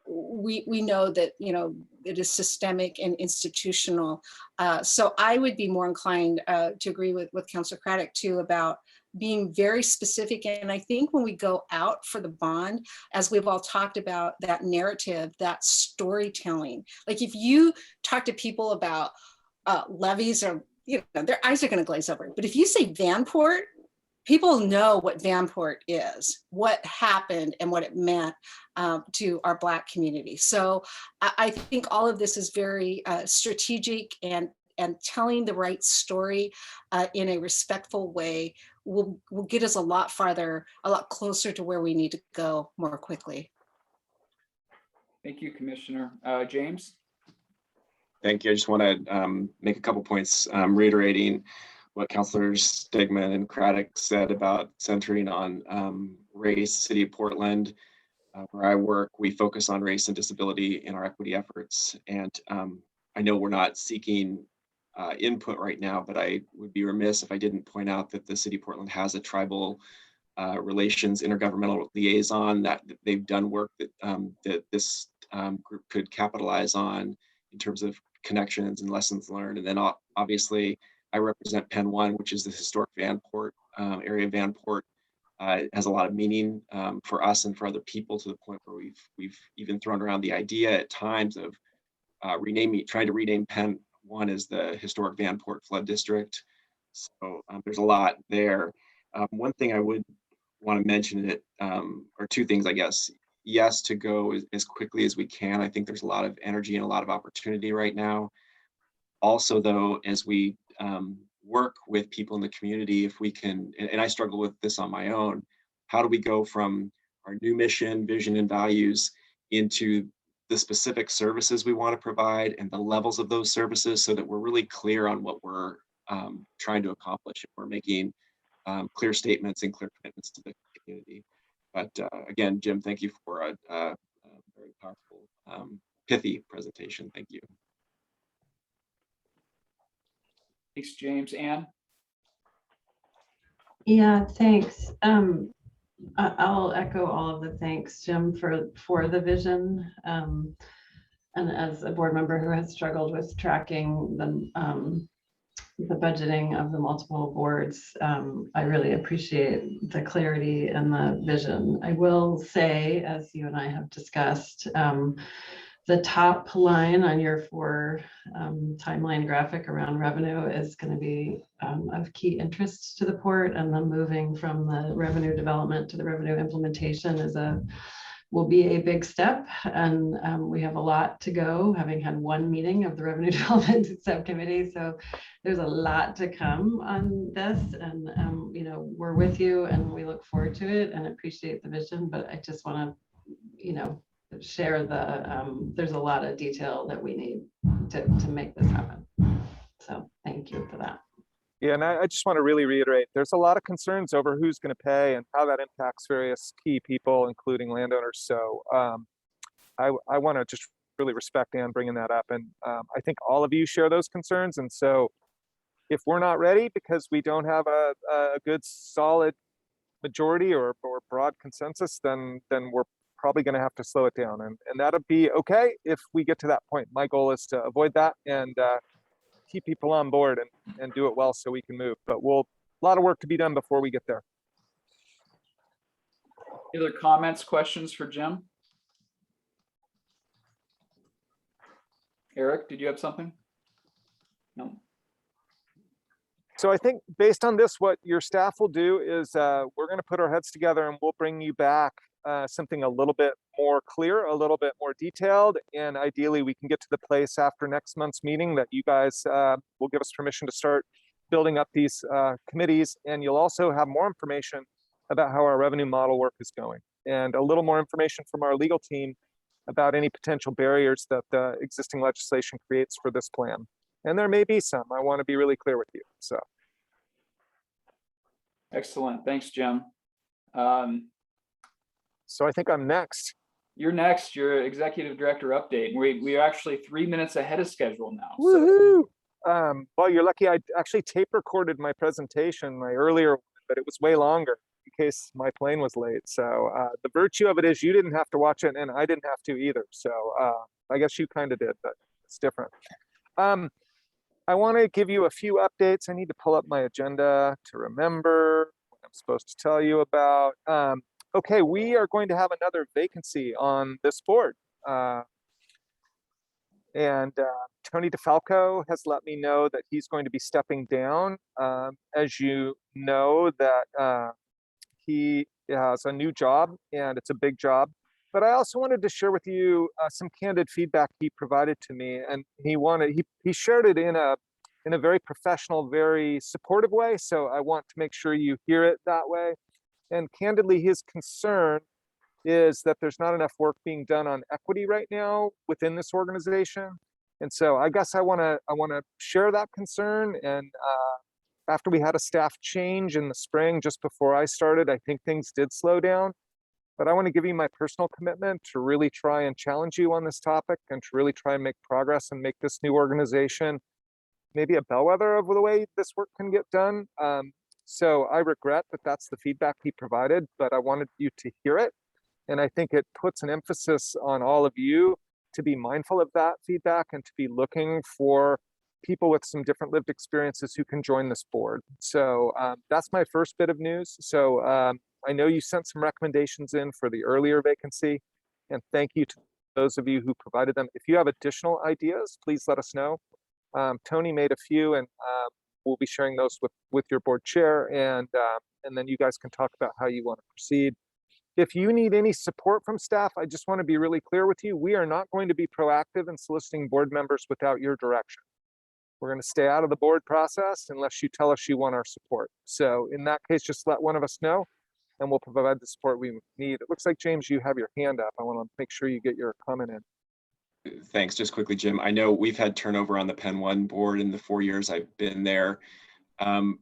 we know that, you know, it is systemic and institutional. So I would be more inclined to agree with Councilor Craddock too about being very specific. And I think when we go out for the bond, as we've all talked about, that narrative, that storytelling, like if you talk to people about levies, or, you know, their eyes are going to glaze over. But if you say Vanport, people know what Vanport is, what happened and what it meant to our Black community. So I think all of this is very strategic, and telling the right story in a respectful way will get us a lot farther, a lot closer to where we need to go more quickly. Thank you, Commissioner. James? Thank you. I just want to make a couple points, reiterating what Councilors Stegman and Craddock said about centering on race. City of Portland, where I work, we focus on race and disability in our equity efforts. And I know we're not seeking input right now, but I would be remiss if I didn't point out that the City of Portland has a tribal relations intergovernmental liaison that they've done work that that this group could capitalize on in terms of connections and lessons learned. And then obviously I represent Penn 1, which is the historic Vanport area. Vanport has a lot of meaning for us and for other people, to the point where we've even thrown around the idea at times of trying to rename Penn 1 as the historic Vanport Flood District. So there's a lot there. One thing I would want to mention or two things, I guess. Yes, to go as quickly as we can. I think there's a lot of energy and a lot of opportunity right now. Also, though, as we work with people in the community, if we can, and I struggle with this on my own, how do we go from our new mission, vision, and values into the specific services we want to provide and the levels of those services, so that we're really clear on what we're trying to accomplish. We're making clear statements and clear commitments to the community. But again, Jim, thank you for a very powerful, pithy presentation. Thank you. Thanks, James. Ann? Yeah, thanks. I'll echo all of the thanks, Jim, for the vision. And as a board member who has struggled with tracking the budgeting of the multiple boards, I really appreciate the clarity and the vision. I will say, as you and I have discussed, the top line on your 4 timeline graphic around revenue is going to be of key interest to the port, and then moving from the revenue development to the revenue implementation will be a big step. And we have a lot to go, having had 1 meeting of the revenue development subcommittee. So there's a lot to come on this, and you know, we're with you and we look forward to it and appreciate the vision. But I just want to, you know, share there's a lot of detail that we need to make this happen. So thank you for that. Yeah, and I just want to really reiterate, there's a lot of concerns over who's going to pay and how that impacts various key people, including landowners. So I want to just really respect Ann bringing that up. And I think all of you share those concerns. And so if we're not ready because we don't have a good solid majority or broad consensus, then we're probably going to have to slow it down. And that'll be okay if we get to that point. My goal is to avoid that and keep people on board and do it well so we can move. But a lot of work to be done before we get there. Any other comments, questions for Jim? Eric, did you have something? No. So I think based on this, what your staff will do is we're going to put our heads together and we'll bring you back something a little bit more clear, a little bit more detailed, and ideally we can get to the place after next month's meeting that you guys will give us permission to start building up these committees. And you'll also have more information about how our revenue model work is going, and a little more information from our legal team about any potential barriers that the existing legislation creates for this plan. And there may be some. I want to be really clear with you. So excellent. Thanks, Jim. So I think I'm next. You're next. Your executive director update. We're actually 3 minutes ahead of schedule now. So Woohoo! Well, you're lucky. I actually tape recorded my presentation, my earlier one, but it was way longer in case my plane was late. So the virtue of it is you didn't have to watch it, and I didn't have to either. So I guess you kind of did, but it's different. I want to give you a few updates. I need to pull up my agenda to remember what I'm supposed to tell you about. Okay, we are going to have another vacancy on this board. Tony DeFalco has let me know that he's going to be stepping down. As you know, that he has a new job, and it's a big job. But I also wanted to share with you some candid feedback he provided to me, and he shared it in a very professional, very supportive way. So I want to make sure you hear it that way. And candidly, his concern is that there's not enough work being done on equity right now within this organization. And so I guess I want to share that concern. And after we had a staff change in the spring, just before I started, I think things did slow down. But I want to give you my personal commitment to really try and challenge you on this topic and to really try and make progress and make this new organization maybe a bellwether of the way this work can get done. So I regret that that's the feedback he provided, but I wanted you to hear it. And I think it puts an emphasis on all of you to be mindful of that feedback and to be looking for people with some different lived experiences who can join this board. So that's my first bit of news. So I know you sent some recommendations in for the earlier vacancy, and thank you to those of you who provided them. If you have additional ideas, please let us know. Tony made a few, and we'll be sharing those with your board chair, and then you guys can talk about how you want to proceed. If you need any support from staff, I just want to be really clear with you. We are not going to be proactive in soliciting board members without your direction. We're going to stay out of the board process unless you tell us you want our support. So in that case, just let one of us know and we'll provide the support we need. It looks like, James, you have your hand up. I want to make sure you get your comment in. Thanks. Just quickly, Jim, I know we've had turnover on the Penn One board in the 4 years I've been there.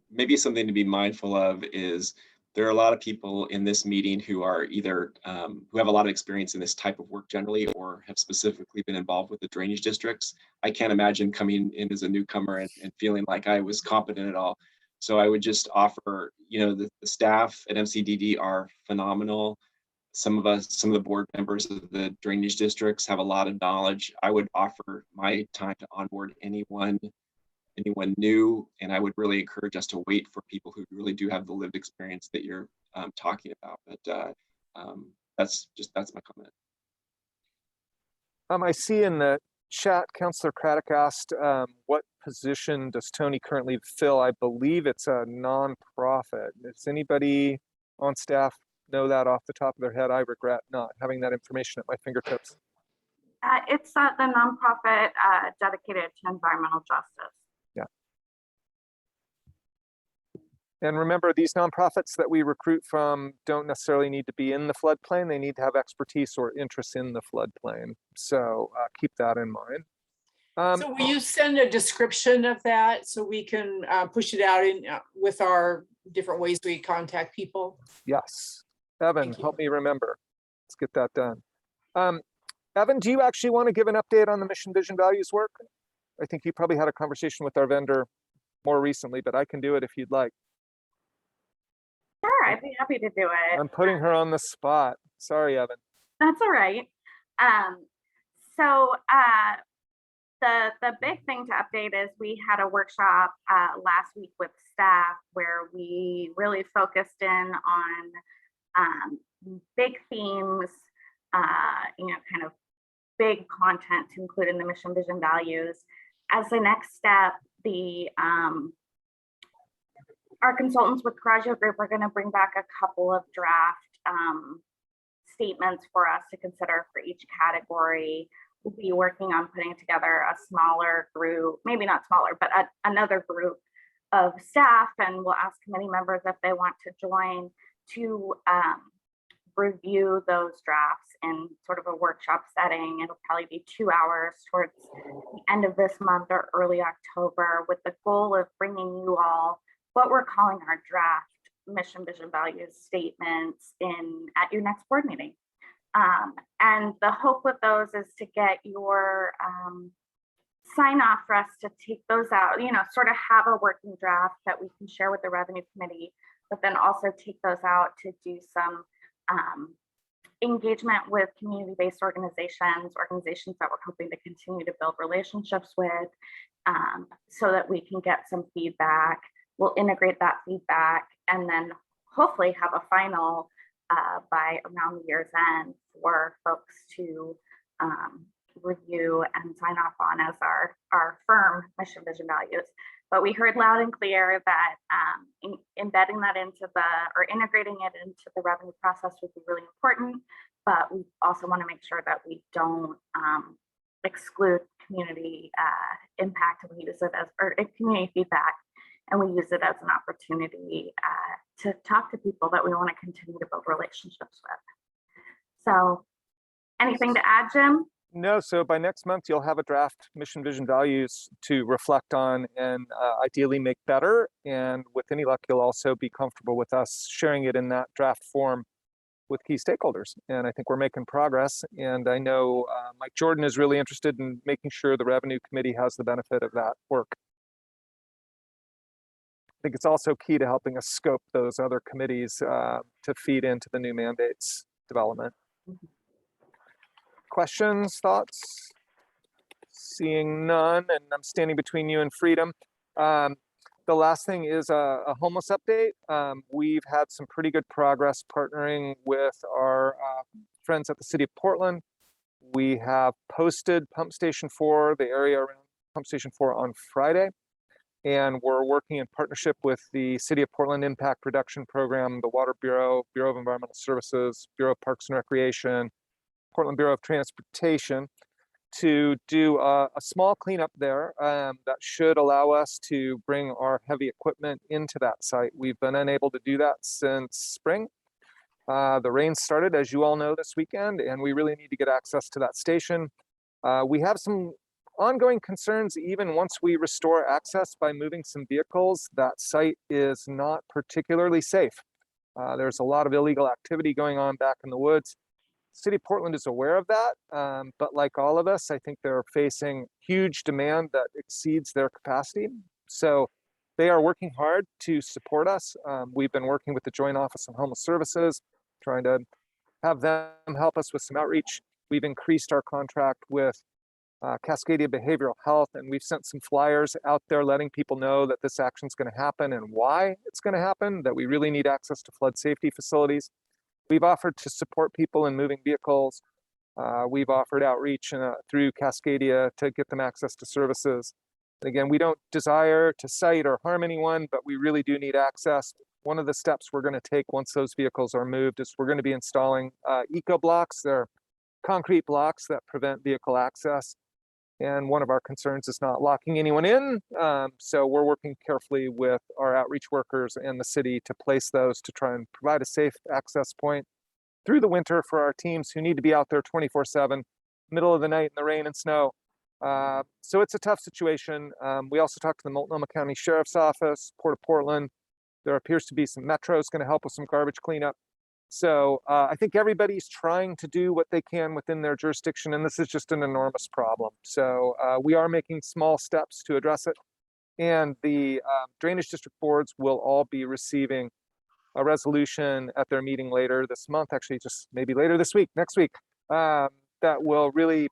Maybe something to be mindful of is there are a lot of people in this meeting who are either who have a lot of experience in this type of work generally, or have specifically been involved with the drainage districts. I can't imagine coming in as a newcomer and feeling like I was competent at all. So I would just offer, the staff at MCDD are phenomenal. Some of the board members of the drainage districts have a lot of knowledge. I would offer my time to onboard anyone new, and I would really encourage us to wait for people who really do have the lived experience that you're talking about. But that's my comment. I see in the chat, Councillor Craddock asked, what position does Tony currently fill? I believe it's a nonprofit. Does anybody on staff know that off the top of their head? I regret not having that information at my fingertips. It's the nonprofit dedicated to environmental justice. Yeah. And remember, these nonprofits that we recruit from don't necessarily need to be in the floodplain. They need to have expertise or interest in the floodplain. So keep that in mind. So will you send a description of that so we can push it out in with our different ways we contact people? Yes. Evan, help me remember. Let's get that done. Evan, do you actually want to give an update on the mission, vision, values work? I think you probably had a conversation with our vendor more recently, but I can do it if you'd like. Sure, I'd be happy to do it. I'm putting her on the spot. Sorry, Evan. That's all right. So the big thing to update is we had a workshop last week with staff where we really focused in on big themes, kind of big content to include in the mission, vision, values. As the next step, our consultants with Coraggio Group are going to bring back a couple of draft statements for us to consider for each category. We'll be working on putting together a smaller group, maybe not smaller, but another group of staff, and we'll ask committee members if they want to join to review those drafts in sort of a workshop setting. It'll probably be 2 hours towards the end of this month or early October, with the goal of bringing you all what we're calling our draft mission, vision, values statements at your next board meeting. And the hope with those is to get your sign off for us to take those out, sort of have a working draft that we can share with the revenue committee, but then also take those out to do some engagement with community-based organizations that we're hoping to continue to build relationships with, so that we can get some feedback. We'll integrate that feedback and then hopefully have a final by around the year's end for folks to review and sign off on as our firm mission, vision, values. But we heard loud and clear that embedding that or integrating it into the revenue process would be really important. But we also want to make sure that we don't exclude community impact, and we use it or community feedback, and we use it as an opportunity to talk to people that we want to continue to build relationships with. So anything to add, Jim? No, so by next month, you'll have a draft mission, vision, values to reflect on and ideally make better. And with any luck, you'll also be comfortable with us sharing it in that draft form with key stakeholders. And I think we're making progress. And I know Mike Jordan is really interested in making sure the revenue committee has the benefit of that work. I think it's also key to helping us scope those other committees to feed into the new mandates development. Questions, thoughts? Seeing none, and I'm standing between you and freedom. The last thing is a homeless update. We've had some pretty good progress partnering with our friends at the City of Portland. We have posted Pump Station 4, the area around Pump Station 4 on Friday. And we're working in partnership with the City of Portland Impact Reduction Program, the Water Bureau, Bureau of Environmental Services, Bureau of Parks and Recreation, Portland Bureau of Transportation, to do a small cleanup there that should allow us to bring our heavy equipment into that site. We've been unable to do that since spring. The rain started, as you all know, this weekend, and we really need to get access to that station. We have some ongoing concerns even once we restore access by moving some vehicles. That site is not particularly safe. There's a lot of illegal activity going on back in the woods. City of Portland is aware of that, but like all of us, I think they're facing huge demand that exceeds their capacity. So they are working hard to support us. We've been working with the Joint Office of Homeless Services, trying to have them help us with some outreach. We've increased our contract with Cascadia Behavioral Health, and we've sent some flyers out there letting people know that this action is going to happen and why it's going to happen, that we really need access to flood safety facilities. We've offered to support people in moving vehicles. We've offered outreach through Cascadia to get them access to services. Again, we don't desire to cite or harm anyone, but we really do need access. One of the steps we're going to take once those vehicles are moved is we're going to be installing eco blocks. They're concrete blocks that prevent vehicle access. And one of our concerns is not locking anyone in. So we're working carefully with our outreach workers and the city to place those to try and provide a safe access point through the winter for our teams who need to be out there 24/7, middle of the night in the rain and snow. So it's a tough situation. We also talked to the Multnomah County Sheriff's Office, Port of Portland. There appears to be some metros going to help with some garbage cleanup. So I think everybody's trying to do what they can within their jurisdiction, and this is just an enormous problem. So we are making small steps to address it. And the drainage district boards will all be receiving a resolution at their meeting later this month, actually just maybe later this week, next week, that will really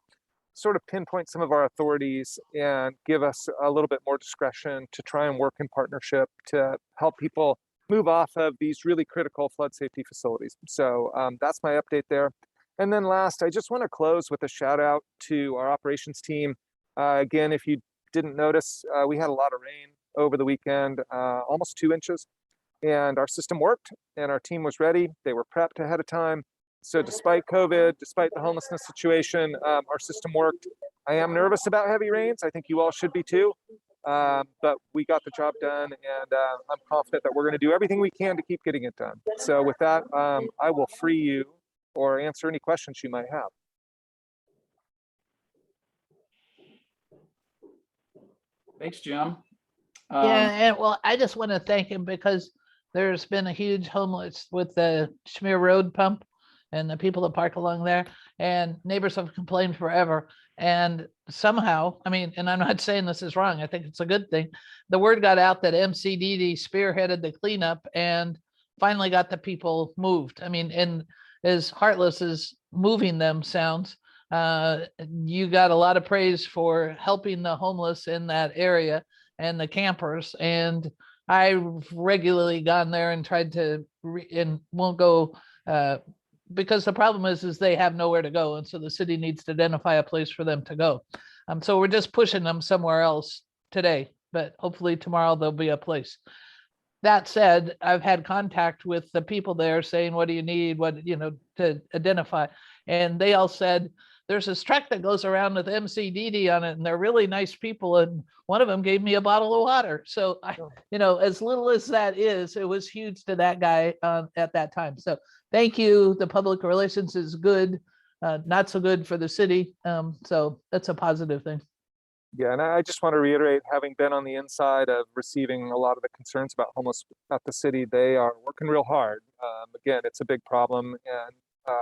sort of pinpoint some of our authorities and give us a little bit more discretion to try and work in partnership to help people move off of these really critical flood safety facilities. So that's my update there. And then last, I just want to close with a shout out to our operations team. Again, if you didn't notice, we had a lot of rain over the weekend, almost 2 inches, and our system worked and our team was ready. They were prepped ahead of time. So despite COVID, despite the homelessness situation, our system worked. I am nervous about heavy rains. I think you all should be too. But we got the job done, and I'm confident that we're going to do everything we can to keep getting it done. So with that, I will free you or answer any questions you might have. Thanks, Jim. Yeah, and well, I just want to thank him because there's been a huge homeless with the Schmear Road pump. and the people that park along there, and neighbors have complained forever. And somehow, I mean, and I'm not saying this is wrong, I think it's a good thing. The word got out that MCDD spearheaded the cleanup and finally got the people moved. I mean, and as heartless as moving them sounds, you got a lot of praise for helping the homeless in that area and the campers. And I've regularly gone there and tried to, and won't go, because the problem is they have nowhere to go. And so the city needs to identify a place for them to go. So we're just pushing them somewhere else today, but hopefully tomorrow there'll be a place. That said, I've had contact with the people there saying, what do you need? What, you know, to identify. And they all said, there's this truck that goes around with MCDD on it, and they're really nice people. And one of them gave me a bottle of water. So, you know, as little as that is, it was huge to that guy at that time. So thank you. The public relations is good, not so good for the city. So that's a positive thing. Yeah, and I just want to reiterate, having been on the inside of receiving a lot of the concerns about homeless at the city, they are working real hard. Again, it's a big problem, and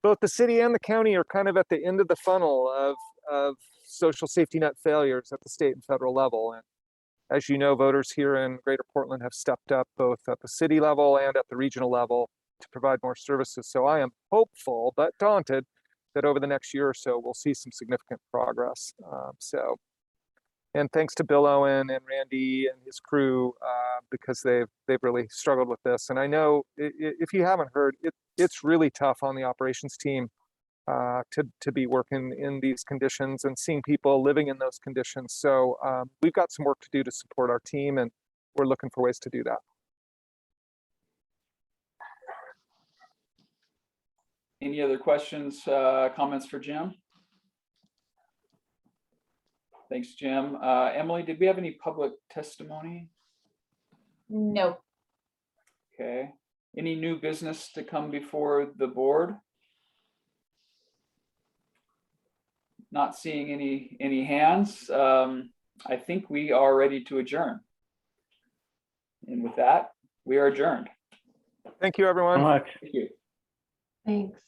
both the city and the county are kind of at the end of the funnel of social safety net failures at the state and federal level. And as you know, voters here in Greater Portland have stepped up both at the city level and at the regional level to provide more services. So I am hopeful but daunted that over the next year or so, we'll see some significant progress. And thanks to Bill Owen and Randy and his crew, because they've really struggled with this. And I know if you haven't heard, it's really tough on the operations team to be working in these conditions and seeing people living in those conditions. So we've got some work to do to support our team, and we're looking for ways to do that. Any other questions, comments for Jim? Thanks, Jim. Emily, did we have any public testimony? No. Okay. Any new business to come before the board? Not seeing any hands. I think we are ready to adjourn. And with that, we are adjourned. Thank you, everyone. Much. Thank you. Thanks.